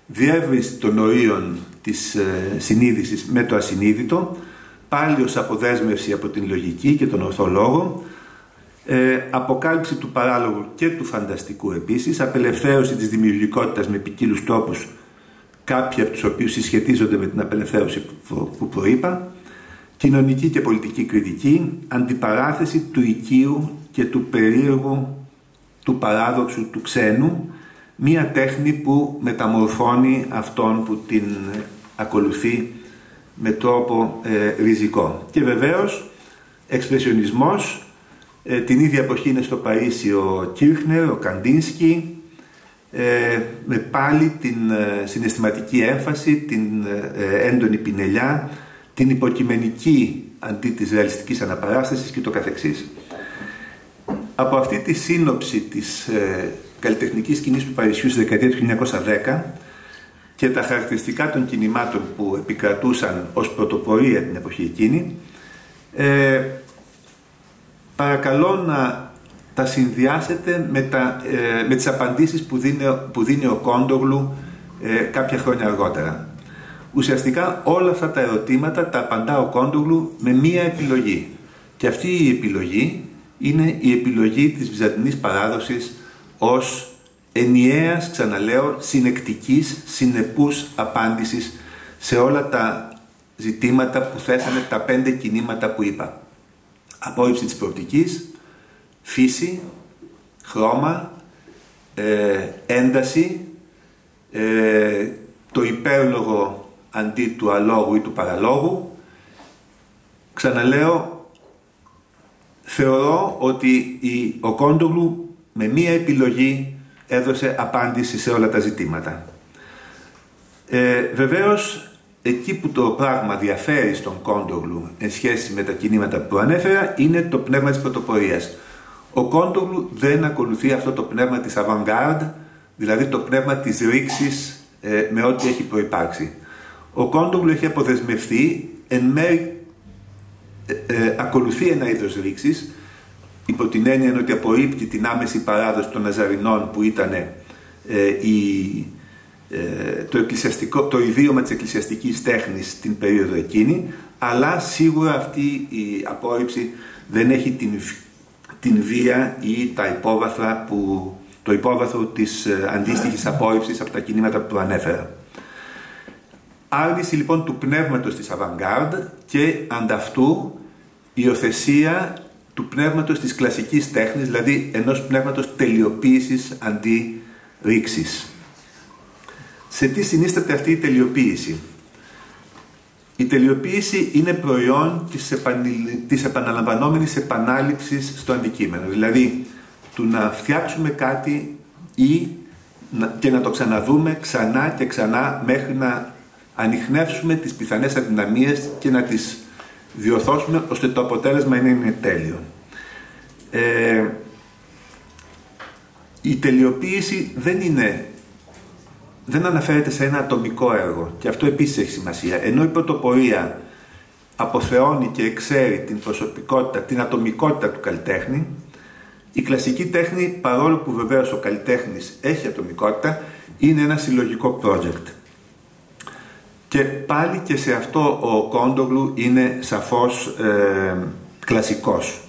διεύρυνση των ορίων της συνείδησης με το ασυνείδητο, πάλι ως αποδέσμευση από την λογική και τον ορθό λόγο, αποκάλυψη του παράλογου και του φανταστικού επίσης, απελευθέρωση της δημιουργικότητας με ποικίλους τρόπους, κάποιοι από τους οποίους συσχετίζονται με την απελευθέρωση που προείπα, κοινωνική και πολιτική κριτική, αντιπαράθεση του οικείου και του περίεργου, του παράδοξου, του ξένου, μία τέχνη που μεταμορφώνει αυτόν που την ακολουθεί με τρόπο ριζικό. Και βεβαίως εξπρεσιονισμός, την ίδια εποχή είναι στο Παρίσι ο Κίρχνερ, ο Καντίνσκι, με πάλι την συναισθηματική έμφαση, την έντονη πινελιά, την υποκειμενική αντί της ρεαλιστικής αναπαράστασης και το καθεξής. Από αυτή τη σύνοψη της καλλιτεχνικής σκηνής του Παρισιού στη δεκαετία του 1910 και τα χαρακτηριστικά των κινημάτων που επικρατούσαν ως πρωτοπορία την εποχή εκείνη, παρακαλώ να τα συνδυάσετε με τις απαντήσεις που δίνει ο Κόντογλου κάποια χρόνια αργότερα. Ουσιαστικά όλα αυτά τα ερωτήματα τα απαντά ο Κόντογλου με μία επιλογή. Και αυτή η επιλογή είναι η επιλογή της βυζαντινής παράδοσης ως ενιαίας, ξαναλέω, συνεκτικής, συνεπούς απάντησης σε όλα τα ζητήματα που θέσανε τα 5 κινήματα που είπα. Απόρριψη της προοπτικής, φύση, χρώμα, ένταση, το υπέρλογο αντί του αλόγου ή του παραλόγου. Ξαναλέω, θεωρώ ότι ο Κόντογλου με μία επιλογή έδωσε απάντηση σε όλα τα ζητήματα. Βεβαίως, εκεί που το πράγμα διαφέρει στον Κόντογλου εν σχέση με τα κινήματα που ανέφερα είναι το πνεύμα της πρωτοπορίας. Ο Κόντογλου δεν ακολουθεί αυτό το πνεύμα της avant-garde, δηλαδή το πνεύμα της ρήξης με ό,τι έχει προϋπάρξει. Ο Κόντογλου έχει αποδεσμευθεί, εν μέρει ακολουθεί ένα είδος ρήξης, υπό την έννοια ότι απορρίπτει την άμεση παράδοση των Ναζαρινών που ήταν το ιδίωμα της εκκλησιαστικής τέχνης την περίοδο εκείνη, αλλά σίγουρα αυτή η απόρριψη δεν έχει την βία ή το υπόβαθρο της αντίστοιχης απόρριψης από τα κινήματα που ανέφερα. Άρνηση λοιπόν του πνεύματος της avant-garde και ανταυτού υιοθεσία του πνεύματος της κλασικής τέχνης, δηλαδή ενός πνεύματος τελειοποίησης αντί ρήξης. Σε τι συνίσταται αυτή η τελειοποίηση? Η τελειοποίηση είναι προϊόν της επαναλαμβανόμενης επανάληψης στο αντικείμενο, δηλαδή του να φτιάξουμε κάτι και να το ξαναδούμε ξανά και ξανά μέχρι να ανιχνεύσουμε τις πιθανές αδυναμίες και να τις διορθώσουμε ώστε το αποτέλεσμα είναι τέλειο. Η τελειοποίηση δεν αναφέρεται σε ένα ατομικό έργο και αυτό επίσης έχει σημασία. Ενώ η πρωτοπορία αποθεώνει και εξαίρει την προσωπικότητα, την ατομικότητα του καλλιτέχνη, η κλασική τέχνη, παρόλο που βεβαίως ο καλλιτέχνης έχει ατομικότητα, είναι ένα συλλογικό project. Και πάλι και σε αυτό ο Κόντογλου είναι σαφώς κλασικός.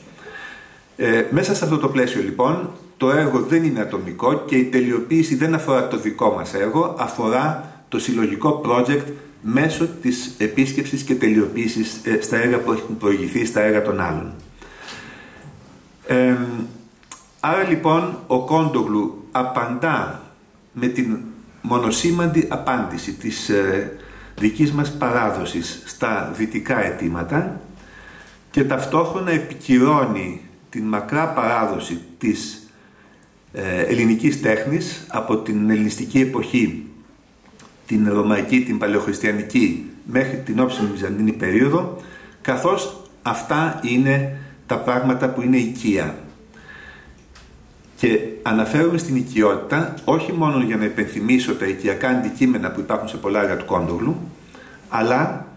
Μέσα σε αυτό το πλαίσιο λοιπόν, το έργο δεν είναι ατομικό και η τελειοποίηση δεν αφορά το δικό μας έργο, αφορά το συλλογικό project μέσω της επίσκεψης και τελειοποίησης στα έργα που έχουν προηγηθεί, στα έργα των άλλων. Άρα λοιπόν ο Κόντογλου απαντά με την μονοσήμαντη απάντηση της δικής μας παράδοσης στα δυτικά αιτήματα και ταυτόχρονα επικυρώνει την μακρά παράδοση της ελληνικής τέχνης από την ελληνιστική εποχή, την ρωμαϊκή, την παλαιοχριστιανική μέχρι την όψιμη βυζαντινή περίοδο, καθώς αυτά είναι τα πράγματα που είναι οικία. Και αναφέρομαι στην οικειότητα όχι μόνο για να υπενθυμίσω τα οικιακά αντικείμενα που υπάρχουν σε πολλά έργα του Κόντογλου, αλλά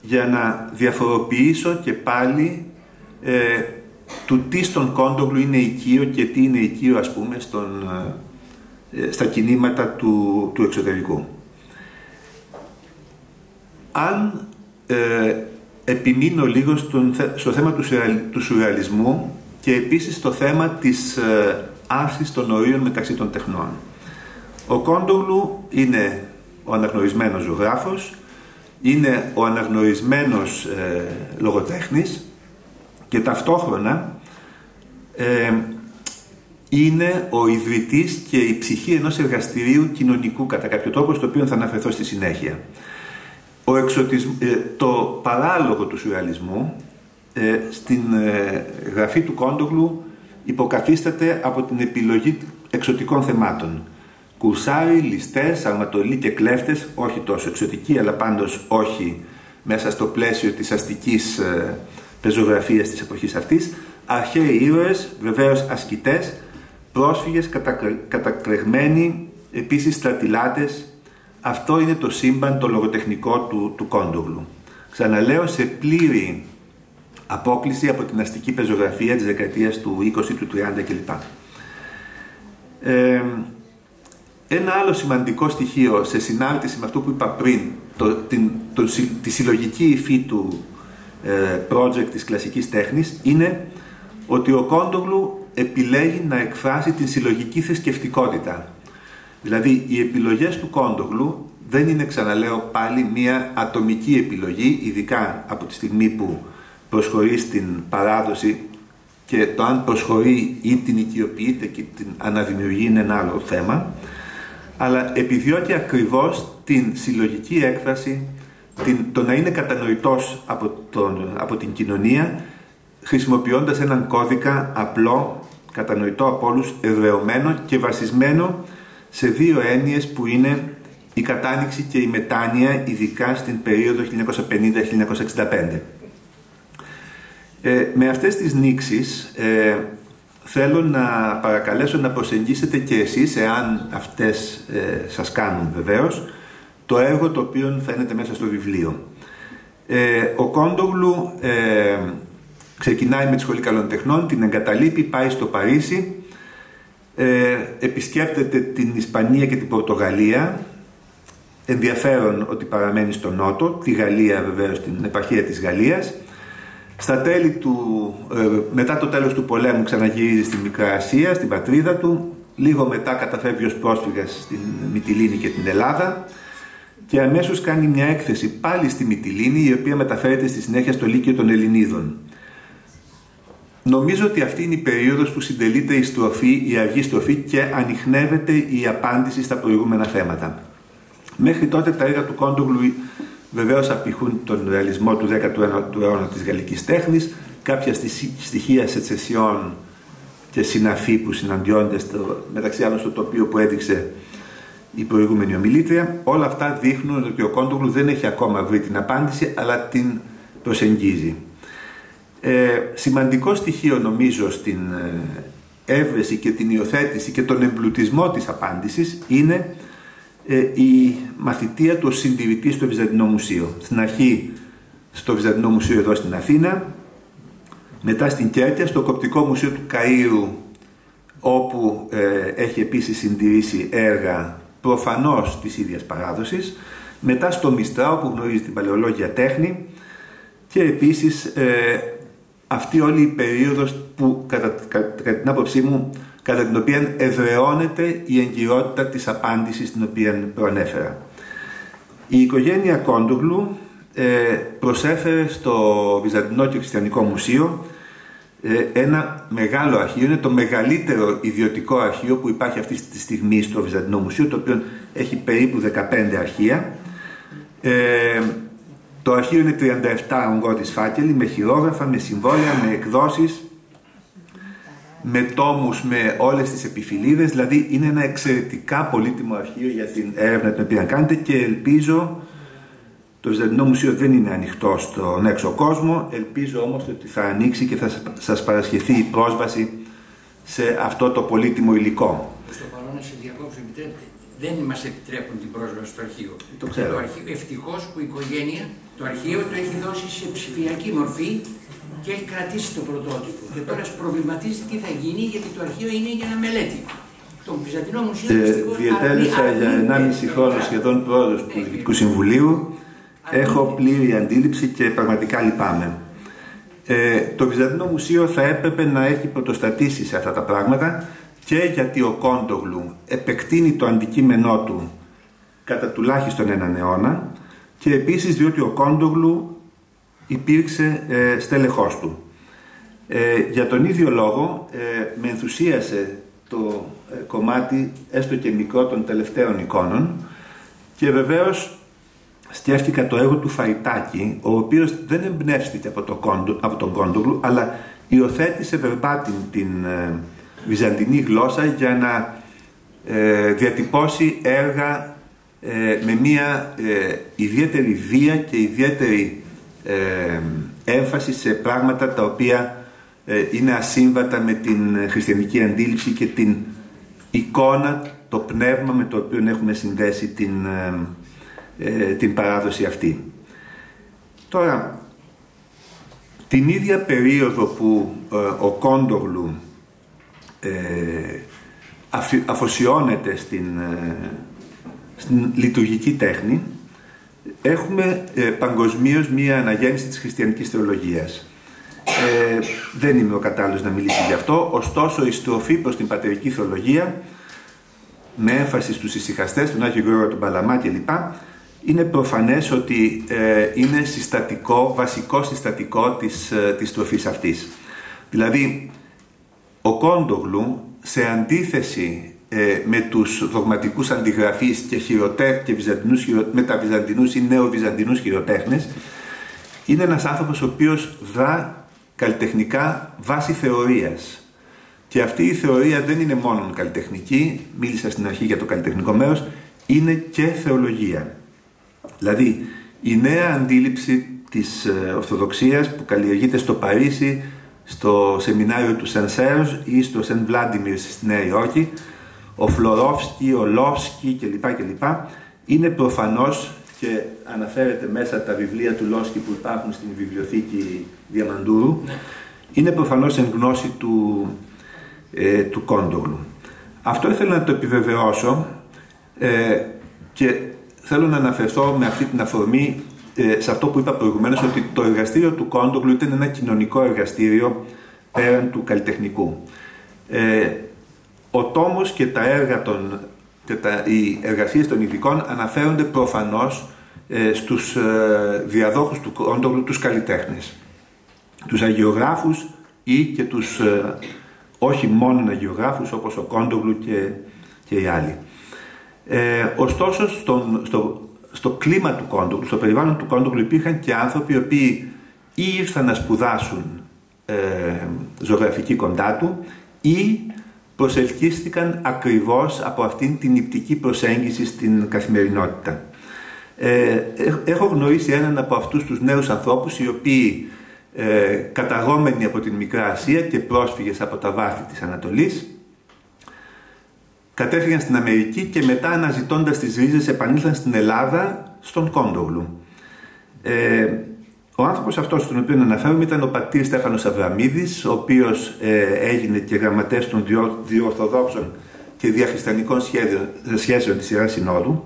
για να διαφοροποιήσω και πάλι του τι στον Κόντογλου είναι οικείο και τι είναι οικείο, ας πούμε, στα κινήματα του εξωτερικού. Αν επιμείνω λίγο στο θέμα του σουρεαλισμού και επίσης στο θέμα της άρσης των ορίων μεταξύ των τεχνών. Ο Κόντογλου είναι ο αναγνωρισμένος ζωγράφος, είναι ο αναγνωρισμένος λογοτέχνης και ταυτόχρονα είναι ο ιδρυτής και η ψυχή ενός εργαστηρίου κοινωνικού κατά κάποιο τρόπο, στο οποίο θα αναφερθώ στη συνέχεια. Το παράλογο του σουρεαλισμού στην γραφή του Κόντογλου υποκαθίσταται από την επιλογή εξωτικών θεμάτων. Κουρσάρι, ληστές, αρματολοί και κλέφτες, όχι τόσο εξωτικοί, αλλά πάντως όχι μέσα στο πλαίσιο της αστικής πεζογραφίας της εποχής αυτής. Αρχαίοι ήρωες, βεβαίως ασκητές, πρόσφυγες, κατακλεγμένοι, επίσης στρατιλάτες. Αυτό είναι το σύμπαν, το λογοτεχνικό του Κόντογλου. Ξαναλέω, σε πλήρη απόκλιση από την αστική πεζογραφία της δεκαετίας του 20, του 30 κλπ. Ένα άλλο σημαντικό στοιχείο σε συνάρτηση με αυτό που είπα πριν, τη συλλογική υφή του project της κλασικής τέχνης είναι ότι ο Κόντογλου επιλέγει να εκφράσει την συλλογική θρησκευτικότητα. Δηλαδή, οι επιλογές του Κόντογλου δεν είναι, ξαναλέω πάλι, μία ατομική επιλογή, ειδικά από τη στιγμή που προσχωρεί στην παράδοση, και το αν προσχωρεί ή την οικειοποιείται και την αναδημιουργεί είναι ένα άλλο θέμα, αλλά επιδιώκει ακριβώς την συλλογική έκφραση, το να είναι κατανοητός από την κοινωνία, χρησιμοποιώντας έναν κώδικα απλό, κατανοητό από όλους, εδραιωμένο και βασισμένο σε δύο έννοιες που είναι η κατάνοιξη και η μετάνοια, ειδικά στην περίοδο 1950-1965. Με αυτές τις νήξεις θέλω να παρακαλέσω να προσεγγίσετε και εσείς, εάν αυτές σας κάνουν βεβαίως, το έργο το οποίο φαίνεται μέσα στο βιβλίο. Ο Κόντογλου ξεκινάει με τη Σχολή Καλών Τεχνών, την εγκαταλείπει, πάει στο Παρίσι, επισκέπτεται την Ισπανία και την Πορτογαλία, ενδιαφέρον ότι παραμένει στο Νότο, τη Γαλλία βεβαίως, την επαρχία της Γαλλίας. Στα τέλη μετά το τέλος του πολέμου ξαναγυρίζει στη Μικρά Ασία, στην πατρίδα του. Λίγο μετά καταφεύγει ως πρόσφυγας στην Μυτιλήνη και την Ελλάδα και αμέσως κάνει μια έκθεση πάλι στη Μυτιλήνη, η οποία μεταφέρεται στη συνέχεια στο Λύκειο των Ελληνίδων. Νομίζω ότι αυτή είναι η περίοδος που συντελείται η αργή στροφή και ανιχνεύεται η απάντηση στα προηγούμενα θέματα. Μέχρι τότε τα έργα του Κόντογλου βεβαίως απηχούν τον ρεαλισμό του 19ου αιώνα της γαλλικής τέχνης, κάποια στοιχεία σετσεσιών και συναφή που συναντιόνται μεταξύ άλλων στο τοπίο που έδειξε η προηγούμενη ομιλήτρια. Όλα αυτά δείχνουν ότι ο Κόντογλου δεν έχει ακόμα βρει την απάντηση, αλλά την προσεγγίζει. Σημαντικό στοιχείο νομίζω στην έβρεση και την υιοθέτηση και τον εμπλουτισμό της απάντησης είναι η μαθητεία του συντηρητή στο Βυζαντινό Μουσείο. Στην αρχή στο Βυζαντινό Μουσείο εδώ στην Αθήνα, μετά στην Κέρκυρα, στο Κοπτικό Μουσείο του Καΐρου, όπου έχει επίσης συντηρήσει έργα προφανώς της ίδιας παράδοσης, μετά στο Μιστράο που γνωρίζει την παλαιολόγια τέχνη, και επίσης αυτή όλη η περίοδος που κατά την άποψή μου, κατά την οποία εδραιώνεται η εγκυρότητα της απάντησης την οποία προανέφερα. Η οικογένεια Κόντογλου προσέφερε στο Βυζαντινό και Χριστιανικό Μουσείο ένα μεγάλο αρχείο. Είναι το μεγαλύτερο ιδιωτικό αρχείο που υπάρχει αυτή τη στιγμή στο Βυζαντινό Μουσείο, το οποίο έχει περίπου 15 αρχεία. Το αρχείο είναι 37 ογκώδεις φάκελοι, με χειρόγραφα, με συμβόλαια, με εκδόσεις, με τόμους, με όλες τις επιφυλίδες. Δηλαδή είναι ένα εξαιρετικά πολύτιμο αρχείο για την έρευνα την οποία κάνετε, και ελπίζω, το Βυζαντινό Μουσείο δεν είναι ανοιχτό στον έξω κόσμο, ελπίζω όμως ότι θα ανοίξει και θα σας παρασχεθεί η πρόσβαση σε αυτό το πολύτιμο υλικό. Στο παρόν, να σε διακόψω, επιτρέπετε, δεν μας επιτρέπουν την πρόσβαση στο αρχείο. Το ξέρω. Ευτυχώς που η οικογένεια το αρχείο το έχει δώσει σε ψηφιακή μορφή και έχει κρατήσει το πρωτότυπο. Και τώρα προβληματίζει τι θα γίνει, γιατί το αρχείο είναι για μελέτη. Το Βυζαντινό Μουσείο διετέλεσα για 1,5 χρόνο σχεδόν πρόεδρος του Διοικητικού Συμβουλίου. Έχω πλήρη αντίληψη και πραγματικά λυπάμαι. Το Βυζαντινό Μουσείο θα έπρεπε να έχει πρωτοστατήσει σε αυτά τα πράγματα, και γιατί ο Κόντογλου επεκτείνει το αντικείμενό του κατά τουλάχιστον έναν αιώνα, και επίσης διότι ο Κόντογλου υπήρξε στέλεχός του. Για τον ίδιο λόγο με ενθουσίασε το κομμάτι, έστω και μικρό, των τελευταίων εικόνων, και βεβαίως σκέφτηκα το έργο του Φαϊτάκη, ο οποίος δεν εμπνεύστηκε από τον Κόντογλου, αλλά υιοθέτησε verbatim την βυζαντινή γλώσσα για να διατυπώσει έργα με μια ιδιαίτερη βία και ιδιαίτερη έμφαση σε πράγματα τα οποία είναι ασύμβατα με την χριστιανική αντίληψη και την εικόνα, το πνεύμα με το οποίο έχουμε συνδέσει την παράδοση αυτή. Τώρα, την ίδια περίοδο που ο Κόντογλου αφοσιώνεται στην λειτουργική τέχνη, έχουμε παγκοσμίως μία αναγέννηση της χριστιανικής θεολογίας. Δεν είμαι ο κατάλληλος να μιλήσω γι' αυτό, ωστόσο η στροφή προς την πατερική θεολογία, με έμφαση στους ησυχαστές, τον Άγιο Γρηγόριο τον Παλαμά κλπ., είναι προφανές ότι είναι συστατικό, βασικό συστατικό της στροφής αυτής. Δηλαδή, ο Κόντογλου, σε αντίθεση με τους δογματικούς αντιγραφείς και μεταβυζαντινούς ή νεοβυζαντινούς χειροτέχνες, είναι ένας άνθρωπος ο οποίος δρά καλλιτεχνικά βάσει θεωρίας. Και αυτή η θεωρία δεν είναι μόνο καλλιτεχνική, μίλησα στην αρχή για το καλλιτεχνικό μέρος, είναι και θεολογία. Δηλαδή, η νέα αντίληψη της Ορθοδοξίας που καλλιεργείται στο Παρίσι, στο σεμινάριο του Σεν Σέρζ ή στο Σεν Βλάντιμιρ στη Νέα Υόρκη, ο Φλωρόφσκι, ο Λόσκι κλπ. Είναι προφανώς, και αναφέρεται μέσα τα βιβλία του Λόσκι που υπάρχουν στην βιβλιοθήκη Διαμαντούρου, είναι προφανώς εν γνώση του Κόντογλου. Αυτό ήθελα να το επιβεβαιώσω και θέλω να αναφερθώ με αυτή την αφορμή σε αυτό που είπα προηγουμένως, ότι το εργαστήριο του Κόντογλου ήταν ένα κοινωνικό εργαστήριο πέραν του καλλιτεχνικού. Ο τόμος και τα έργα οι εργασίες των ειδικών αναφέρονται προφανώς στους διαδόχους του Κόντογλου, τους καλλιτέχνες, τους αγιογράφους ή και τους όχι μόνο αγιογράφους όπως ο Κόντογλου και οι άλλοι. Ωστόσο στο κλίμα του Κόντογλου, στο περιβάλλον του Κόντογλου υπήρχαν και άνθρωποι οι οποίοι ή ήρθαν να σπουδάσουν ζωγραφική κοντά του ή προσελκύστηκαν ακριβώς από αυτήν την ηπτική προσέγγιση στην καθημερινότητα. Έχω γνωρίσει έναν από αυτούς τους νέους ανθρώπους οι οποίοι καταγόμενοι από την Μικρά Ασία και πρόσφυγες από τα βάθη της Ανατολής κατέφυγαν στην Αμερική και μετά, αναζητώντας τις ρίζες, επανήλθαν στην Ελλάδα στον Κόντογλου. Ο άνθρωπος αυτός τον οποίο αναφέρομαι ήταν ο πατήρ Στέφανος Αβραμίδης, ο οποίος έγινε και γραμματέας των διορθοδόξων και διαχριστιανικών σχέσεων της Ιεράς Συνόδου,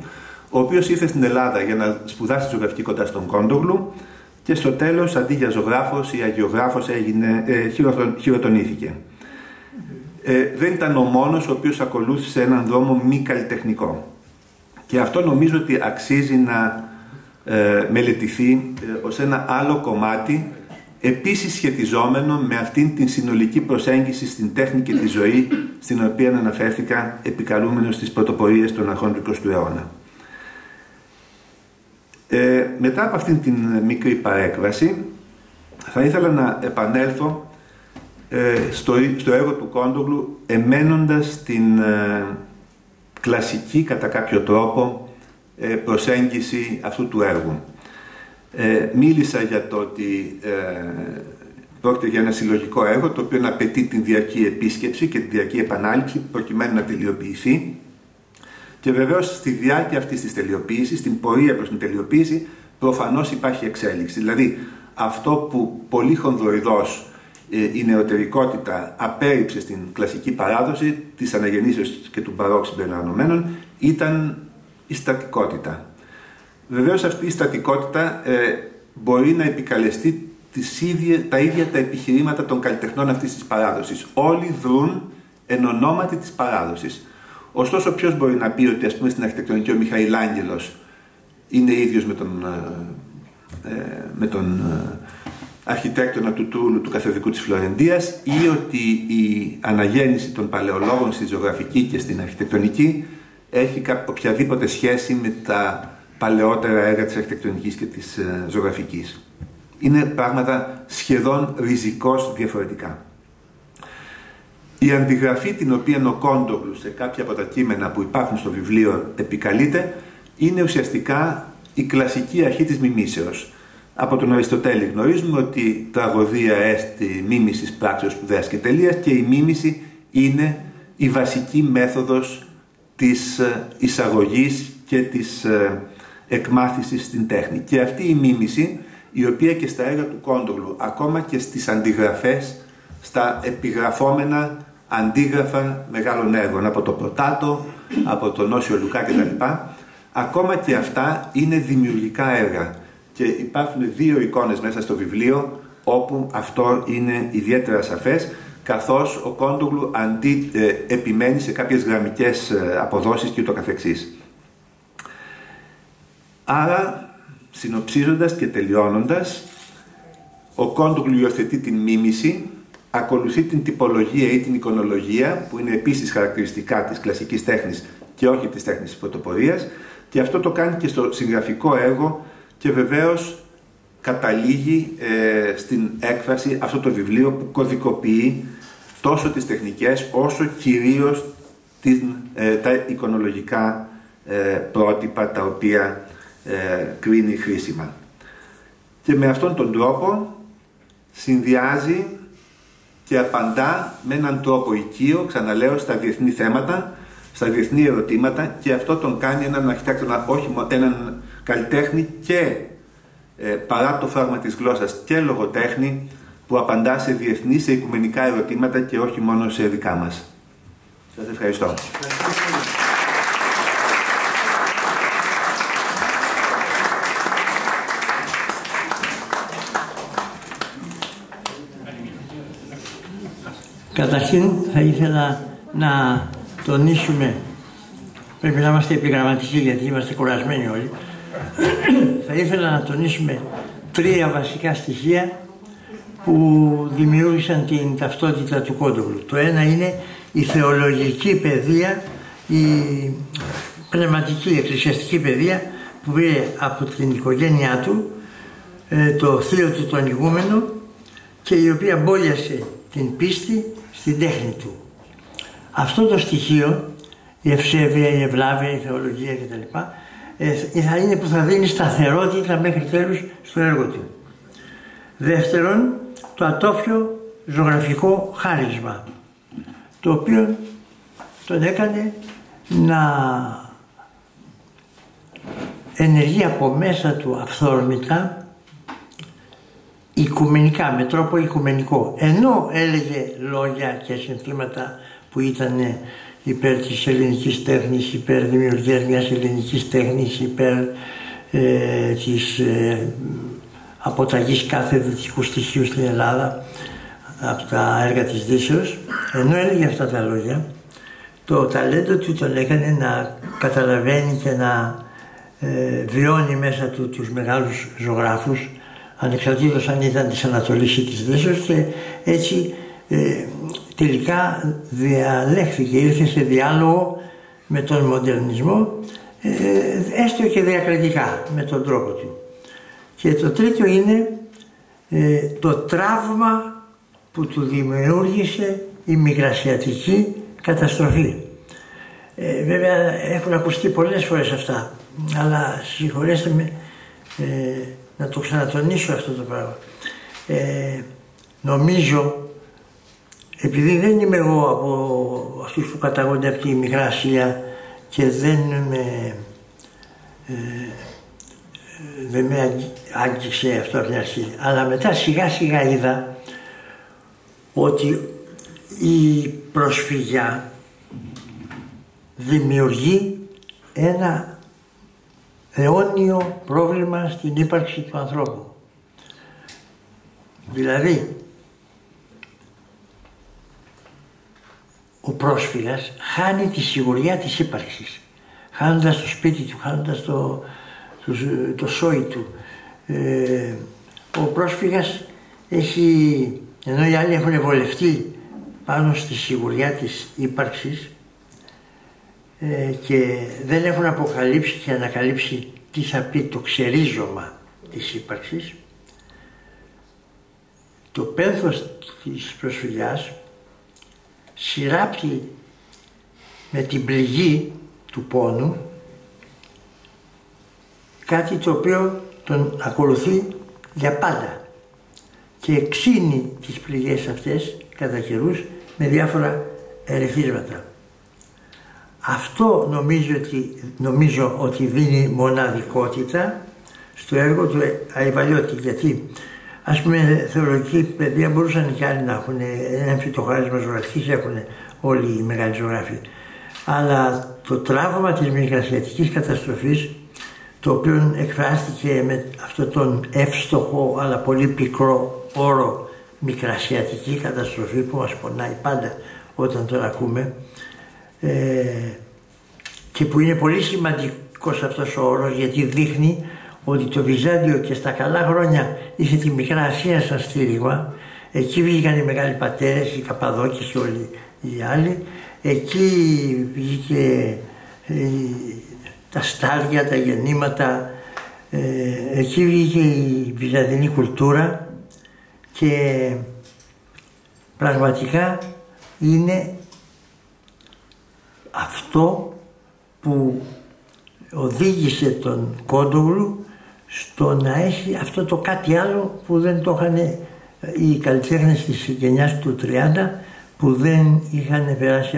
ο οποίος ήρθε στην Ελλάδα για να σπουδάσει ζωγραφική κοντά στον Κόντογλου και στο τέλος, αντί για ζωγράφος ή αγιογράφος, χειροτονήθηκε. Δεν ήταν ο μόνος ο οποίος ακολούθησε έναν δρόμο μη καλλιτεχνικό. Και αυτό νομίζω ότι αξίζει να μελετηθεί ως ένα άλλο κομμάτι, επίσης σχετιζόμενο με αυτήν την συνολική προσέγγιση στην τέχνη και τη ζωή, στην οποία αναφέρθηκα επικαλούμενος στις πρωτοπορίες των αρχών του 20ου αιώνα. Μετά από αυτήν την μικρή παρέκβαση, θα ήθελα να επανέλθω στο έργο του Κόντογλου, εμένοντας την κλασική κατά κάποιο τρόπο προσέγγιση αυτού του έργου. Μίλησα για το ότι πρόκειται για ένα συλλογικό έργο το οποίο απαιτεί την διαρκή επίσκεψη και την διαρκή επανάληψη προκειμένου να τελειοποιηθεί, και βεβαίως στη διάρκεια αυτής της τελειοποίησης, στην πορεία προς την τελειοποίηση, προφανώς υπάρχει εξέλιξη. Δηλαδή αυτό που πολύ χονδροειδώς η νεωτερικότητα απέρριψε στην κλασική παράδοση της αναγεννήσεως και του μπαρόκ συμπεριλαμβανομένων ήταν η στατικότητα. Βεβαίως αυτή η στατικότητα μπορεί να επικαλεστεί τα ίδια τα επιχειρήματα των καλλιτεχνών αυτής της παράδοσης. Όλοι δρούν εν ονόματι της παράδοσης. Ωστόσο, ποιος μπορεί να πει ότι, ας πούμε, στην αρχιτεκτονική ο Μιχαηλάγγελος είναι ίδιος με τον αρχιτέκτονα του Τούρλου, του καθεδρικού της Φλωρεντίας, ή ότι η αναγέννηση των παλαιολόγων στη ζωγραφική και στην αρχιτεκτονική έχει οποιαδήποτε σχέση με τα παλαιότερα έργα της αρχιτεκτονικής και της ζωγραφικής. Είναι πράγματα σχεδόν ριζικώς διαφορετικά. Η αντιγραφή την οποία ο Κόντογλου σε κάποια από τα κείμενα που υπάρχουν στο βιβλίο επικαλείται είναι ουσιαστικά η κλασική αρχή της μιμήσεως. Από τον Αριστοτέλη γνωρίζουμε ότι τραγωδία έστι μίμησης πράξεως σπουδαίας και τελείας, και η μίμηση είναι η βασική μέθοδος της εισαγωγής και της εκμάθησης στην τέχνη. Και αυτή η μίμηση, η οποία και στα έργα του Κόντογλου, ακόμα και στις αντιγραφές, στα επιγραφόμενα αντίγραφα μεγάλων έργων, από το Πρωτάτο, από τον Όσιο Λουκά κτλ., ακόμα και αυτά είναι δημιουργικά έργα. Και υπάρχουν 2 εικόνες μέσα στο βιβλίο όπου αυτό είναι ιδιαίτερα σαφές, καθώς ο Κόντογλου επιμένει σε κάποιες γραμμικές αποδόσεις και ούτω καθεξής. Άρα, συνοψίζοντας και τελειώνοντας, ο Κόντογλου υιοθετεί την μίμηση, ακολουθεί την τυπολογία ή την εικονολογία, που είναι επίσης χαρακτηριστικά της κλασικής τέχνης και όχι της τέχνης της πρωτοπορίας, και αυτό το κάνει και στο συγγραφικό έργο και βεβαίως καταλήγει στην έκφραση αυτό το βιβλίο που κωδικοποιεί τόσο τις τεχνικές όσο κυρίως τα εικονολογικά πρότυπα τα οποία κρίνει χρήσιμα. Και με αυτόν τον τρόπο συνδυάζει και απαντά με έναν τρόπο οικείο, ξαναλέω, στα διεθνή θέματα, στα διεθνή ερωτήματα, και αυτό τον κάνει έναν αρχιτέκτονα, όχι έναν καλλιτέχνη και παρά το φράγμα της γλώσσας και λογοτέχνη που απαντά σε διεθνή, σε οικουμενικά ερωτήματα και όχι μόνο σε δικά μας. Σας ευχαριστώ. Καταρχήν θα ήθελα να τονίσουμε, πρέπει να είμαστε επιγραμματικοί γιατί είμαστε κουρασμένοι όλοι, θα ήθελα να τονίσουμε 3 βασικά στοιχεία που δημιούργησαν την ταυτότητα του Κόντογλου. Το ένα είναι η θεολογική παιδεία, η πνευματική εκκλησιαστική παιδεία που πήρε από την οικογένειά του, το θείο του τον ηγούμενο, και η οποία μπόλιασε την πίστη στην τέχνη του. Αυτό το στοιχείο, η ευσέβεια, η ευλάβεια, η θεολογία κτλ. Θα είναι που θα δίνει σταθερότητα μέχρι τέλους στο έργο του. Δεύτερον, το ατόφιο ζωγραφικό χάρισμα, το οποίο τον έκανε να ενεργεί από μέσα του αυθόρμητα, οικουμενικά, με τρόπο οικουμενικό. Ενώ έλεγε λόγια και συνθήματα που ήταν υπέρ της ελληνικής τέχνης, υπέρ δημιουργίας μιας ελληνικής τέχνης, υπέρ της αποταγής κάθε δυτικού στοιχείου στην Ελλάδα από τα έργα της Δύσεως, ενώ έλεγε αυτά τα λόγια, το ταλέντο του τον έκανε να καταλαβαίνει και να βιώνει μέσα του τους μεγάλους ζωγράφους, ανεξαρτήτως αν ήταν της Ανατολής ή της Δύσεως, και έτσι τελικά διαλέχθηκε, ήρθε σε διάλογο με τον μοντερνισμό, έστω και διακριτικά με τον τρόπο του. Και το τρίτο είναι το τραύμα που του δημιούργησε η μικρασιατική καταστροφή. Βέβαια έχουν ακουστεί πολλές φορές αυτά, αλλά συγχωρέστε με να το ξανατονίσω αυτό το πράγμα. Νομίζω, επειδή δεν είμαι εγώ από αυτούς που καταγόνται από τη Μικρά Ασία και δεν με άγγιξε αυτό από την αρχή, αλλά μετά σιγά σιγά είδα ότι η προσφυγιά δημιουργεί ένα αιώνιο πρόβλημα στην ύπαρξη του ανθρώπου. Δηλαδή, ο πρόσφυγας χάνει τη σιγουριά της ύπαρξης, χάνοντας το σπίτι του, χάνοντας το σόι του. Ο πρόσφυγας έχει, ενώ οι άλλοι έχουν βολευτεί πάνω στη σιγουριά της ύπαρξης και δεν έχουν αποκαλύψει και ανακαλύψει τι θα πει το ξερίζωμα της ύπαρξης, το πένθος της προσφυγιάς συρράπτει με την πληγή του πόνου κάτι το οποίο τον ακολουθεί για πάντα και ξύνει τις πληγές αυτές κατά καιρούς με διάφορα ερεθίσματα. Αυτό νομίζω ότι δίνει μοναδικότητα στο έργο του Αϊβαλιώτη, γιατί ας πούμε θεολογική παιδεία μπορούσαν και άλλοι να έχουν ένα φυτοχάρισμα ζωγραφικής, έχουν όλοι οι μεγάλοι ζωγράφοι, Αλλά το τραύμα της μικρασιατικής καταστροφής, το οποίο εκφράστηκε με αυτόν τον εύστοχο αλλά πολύ πικρό όρο μικρασιατική καταστροφή που μας πονάει πάντα όταν τον ακούμε, και που είναι πολύ σημαντικός αυτός ο όρος, γιατί δείχνει ότι το Βυζάντιο και στα καλά χρόνια είχε τη Μικρά Ασία σαν στήριγμα. Εκεί βγήκαν οι μεγάλοι πατέρες, οι Καπαδόκοι και όλοι οι άλλοι. Εκεί βγήκε τα στάρια, τα γεννήματα, εκεί βγήκε η βυζαντινή κουλτούρα και πραγματικά είναι αυτό που οδήγησε τον Κόντογλου στο να έχει αυτό το κάτι άλλο που δεν το είχαν οι καλλιτέχνες της γενιάς του 30, που δεν είχαν περάσει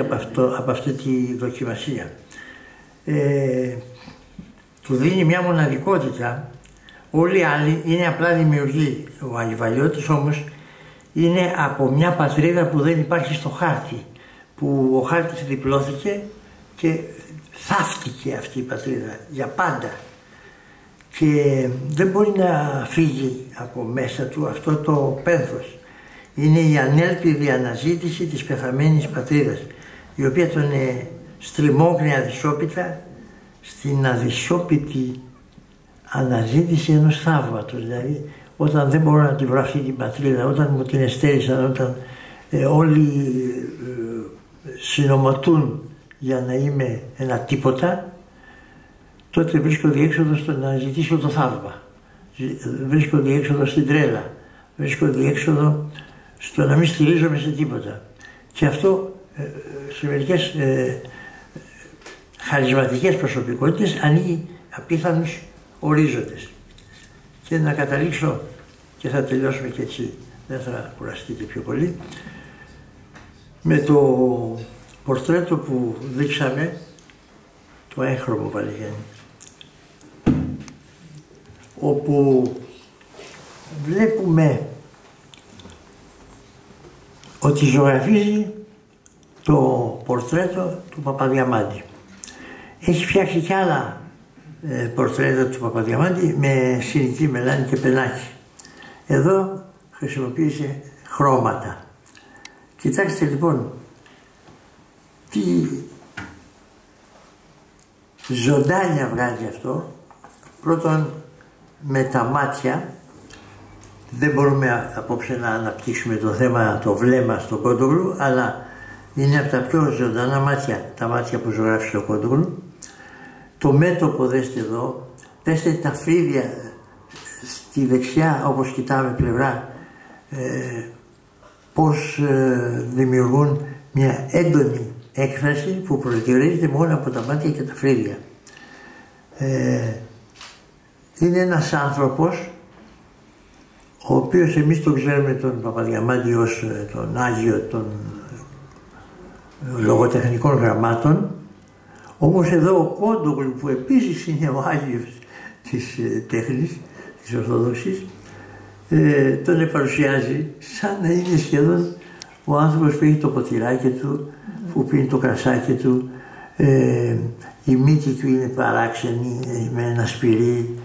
από αυτή τη δοκιμασία. Του δίνει μια μοναδικότητα. Όλοι οι άλλοι είναι απλά δημιουργοί. Ο Αγιβαλιώτης όμως είναι από μια πατρίδα που δεν υπάρχει στο χάρτη, που ο χάρτης διπλώθηκε και θαύτηκε αυτή η πατρίδα για πάντα και δεν μπορεί να φύγει από μέσα του αυτό το πένθος. Είναι η ανέλπιδη αναζήτηση της πεθαμένης πατρίδας, η οποία τον στριμώχνει αδυσόπιτα στην αδυσόπιτη αναζήτηση ενός θαύματος. Δηλαδή, όταν δεν μπορώ να την βρω αυτή την πατρίδα, όταν μου την εστέρισαν, όταν όλοι συνωματούν για να είμαι ένα τίποτα, τότε βρίσκω διέξοδο στο να ζητήσω το θαύμα. Βρίσκω διέξοδο στην τρέλα. Βρίσκω διέξοδο στο να μην στηρίζομαι σε τίποτα. Και αυτό σε μερικές χαρισματικές προσωπικότητες ανοίγει απίθανους ορίζοντες. Και να καταλήξω, και θα τελειώσουμε και έτσι, δεν θα κουραστείτε πιο πολύ, με το πορτρέτο που δείξαμε, το έγχρωμο Βαλιγέννη, όπου βλέπουμε ότι ζωγραφίζει το πορτρέτο του Παπαδιαμάντη. Έχει φτιάξει κι άλλα πορτρέτα του Παπαδιαμάντη με συνητή μελάνη και πενάκι. Εδώ χρησιμοποίησε χρώματα. Κοιτάξτε λοιπόν τι ζωντάνια βγάζει αυτό. Πρώτον με τα μάτια. Δεν μπορούμε απόψε να αναπτύξουμε το θέμα, το βλέμμα στον Κόντογλου, αλλά είναι από τα πιο ζωντανά μάτια, τα μάτια που ζωγράφησε ο Κόντογλου. Το μέτωπο, δέστε εδώ, δέστε τα φρύδια στη δεξιά, όπως κοιτάμε πλευρά, πώς δημιουργούν μια έντονη έκφραση που προσδιορίζεται μόνο από τα μάτια και τα φρύδια. Είναι ένας άνθρωπος ο οποίος εμείς τον ξέρουμε τον Παπαδιαμάντη ως τον Άγιο των λογοτεχνικών γραμμάτων, όμως εδώ ο Κόντογλου, που επίσης είναι ο Άγιος της τέχνης, της Ορθόδοξης, τον παρουσιάζει σαν να είναι σχεδόν ο άνθρωπος που έχει το ποτηράκι του, που πίνει το κρασάκι του, η μύτη του είναι παράξενη με ένα σπυρί,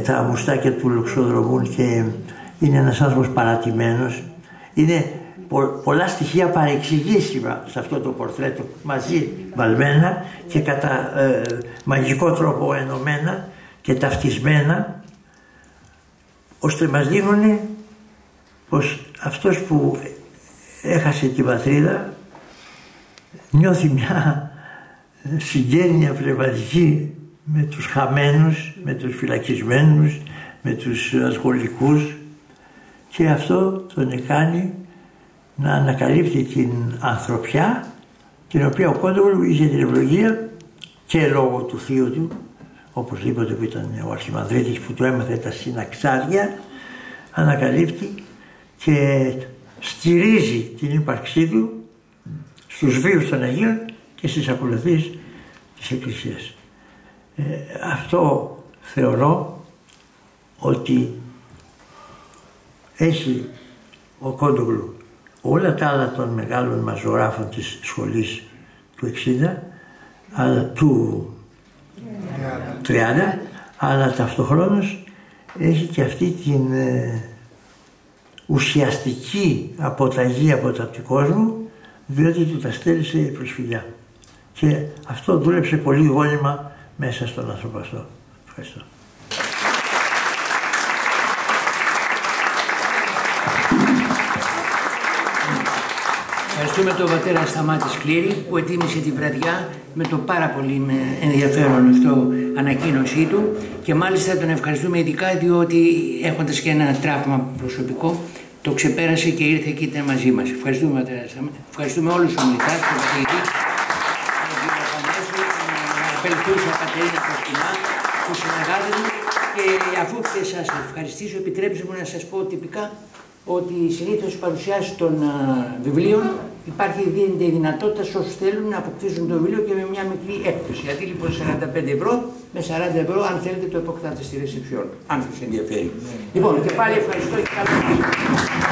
τα μουστάκια του λοξοδρομούν και είναι ένας άνθρωπος παρατημένος. Είναι πολλά στοιχεία παρεξηγήσιμα σε αυτό το πορτρέτο μαζί βαλμένα και κατά μαγικό τρόπο ενωμένα και ταυτισμένα, ώστε μας δείχνουν πως αυτός που έχασε την πατρίδα νιώθει μια συγγένεια πνευματική με τους χαμένους, με τους φυλακισμένους, με τους αλκοολικούς, και αυτό τον κάνει να ανακαλύπτει την ανθρωπιά, την οποία ο Κόντογλου είχε την ευλογία και λόγω του θείου του, οπωσδήποτε, που ήταν ο Αρχιμανδρίτης που του έμαθε τα συναξάρια, ανακαλύπτει και στηρίζει την ύπαρξή του στους βίους των Αγίων και στις ακολουθίες της Εκκλησίας. Αυτό θεωρώ ότι έχει ο Κόντογλου όλα τα άλλα των μεγάλων μας ζωγράφων της σχολής του 60, του 30, αλλά ταυτοχρόνως έχει και αυτή την ουσιαστική αποταγή από τα του κόσμου, διότι του τα στέλνησε η προσφυγιά. Και αυτό δούλεψε πολύ γόνιμα μέσα στον άνθρωπο αυτό. Ευχαριστώ. Ευχαριστούμε τον πατέρα Σταμάτη Σκλήρη που ετοίμησε τη βραδιά με το πάρα πολύ ενδιαφέρον αυτό ανακοίνωσή του, και μάλιστα τον ευχαριστούμε ειδικά διότι έχοντας και ένα τραύμα προσωπικό το ξεπέρασε και ήρθε και ήταν μαζί μας. Ευχαριστούμε πατέρα Σταμάτη. Ευχαριστούμε όλους τους ομιλητάς, τον καθηγητή, τον απελευθούσα Κατερίνα Κοστινά, τους συνεργάτες μου, και αφού και σας ευχαριστήσω, επιτρέψτε μου να σας πω τυπικά ότι συνήθως στις παρουσιάσεις των βιβλίων δίνεται η δυνατότητα σε όσους θέλουν να αποκτήσουν το βιβλίο και με μια μικρή έκπτωση. Γιατί λοιπόν 45 ευρώ, με 40 ευρώ αν θέλετε το αποκτάτε στη ρεσεψιόν, αν σας ενδιαφέρει. Λοιπόν, και πάλι ευχαριστώ και καλό.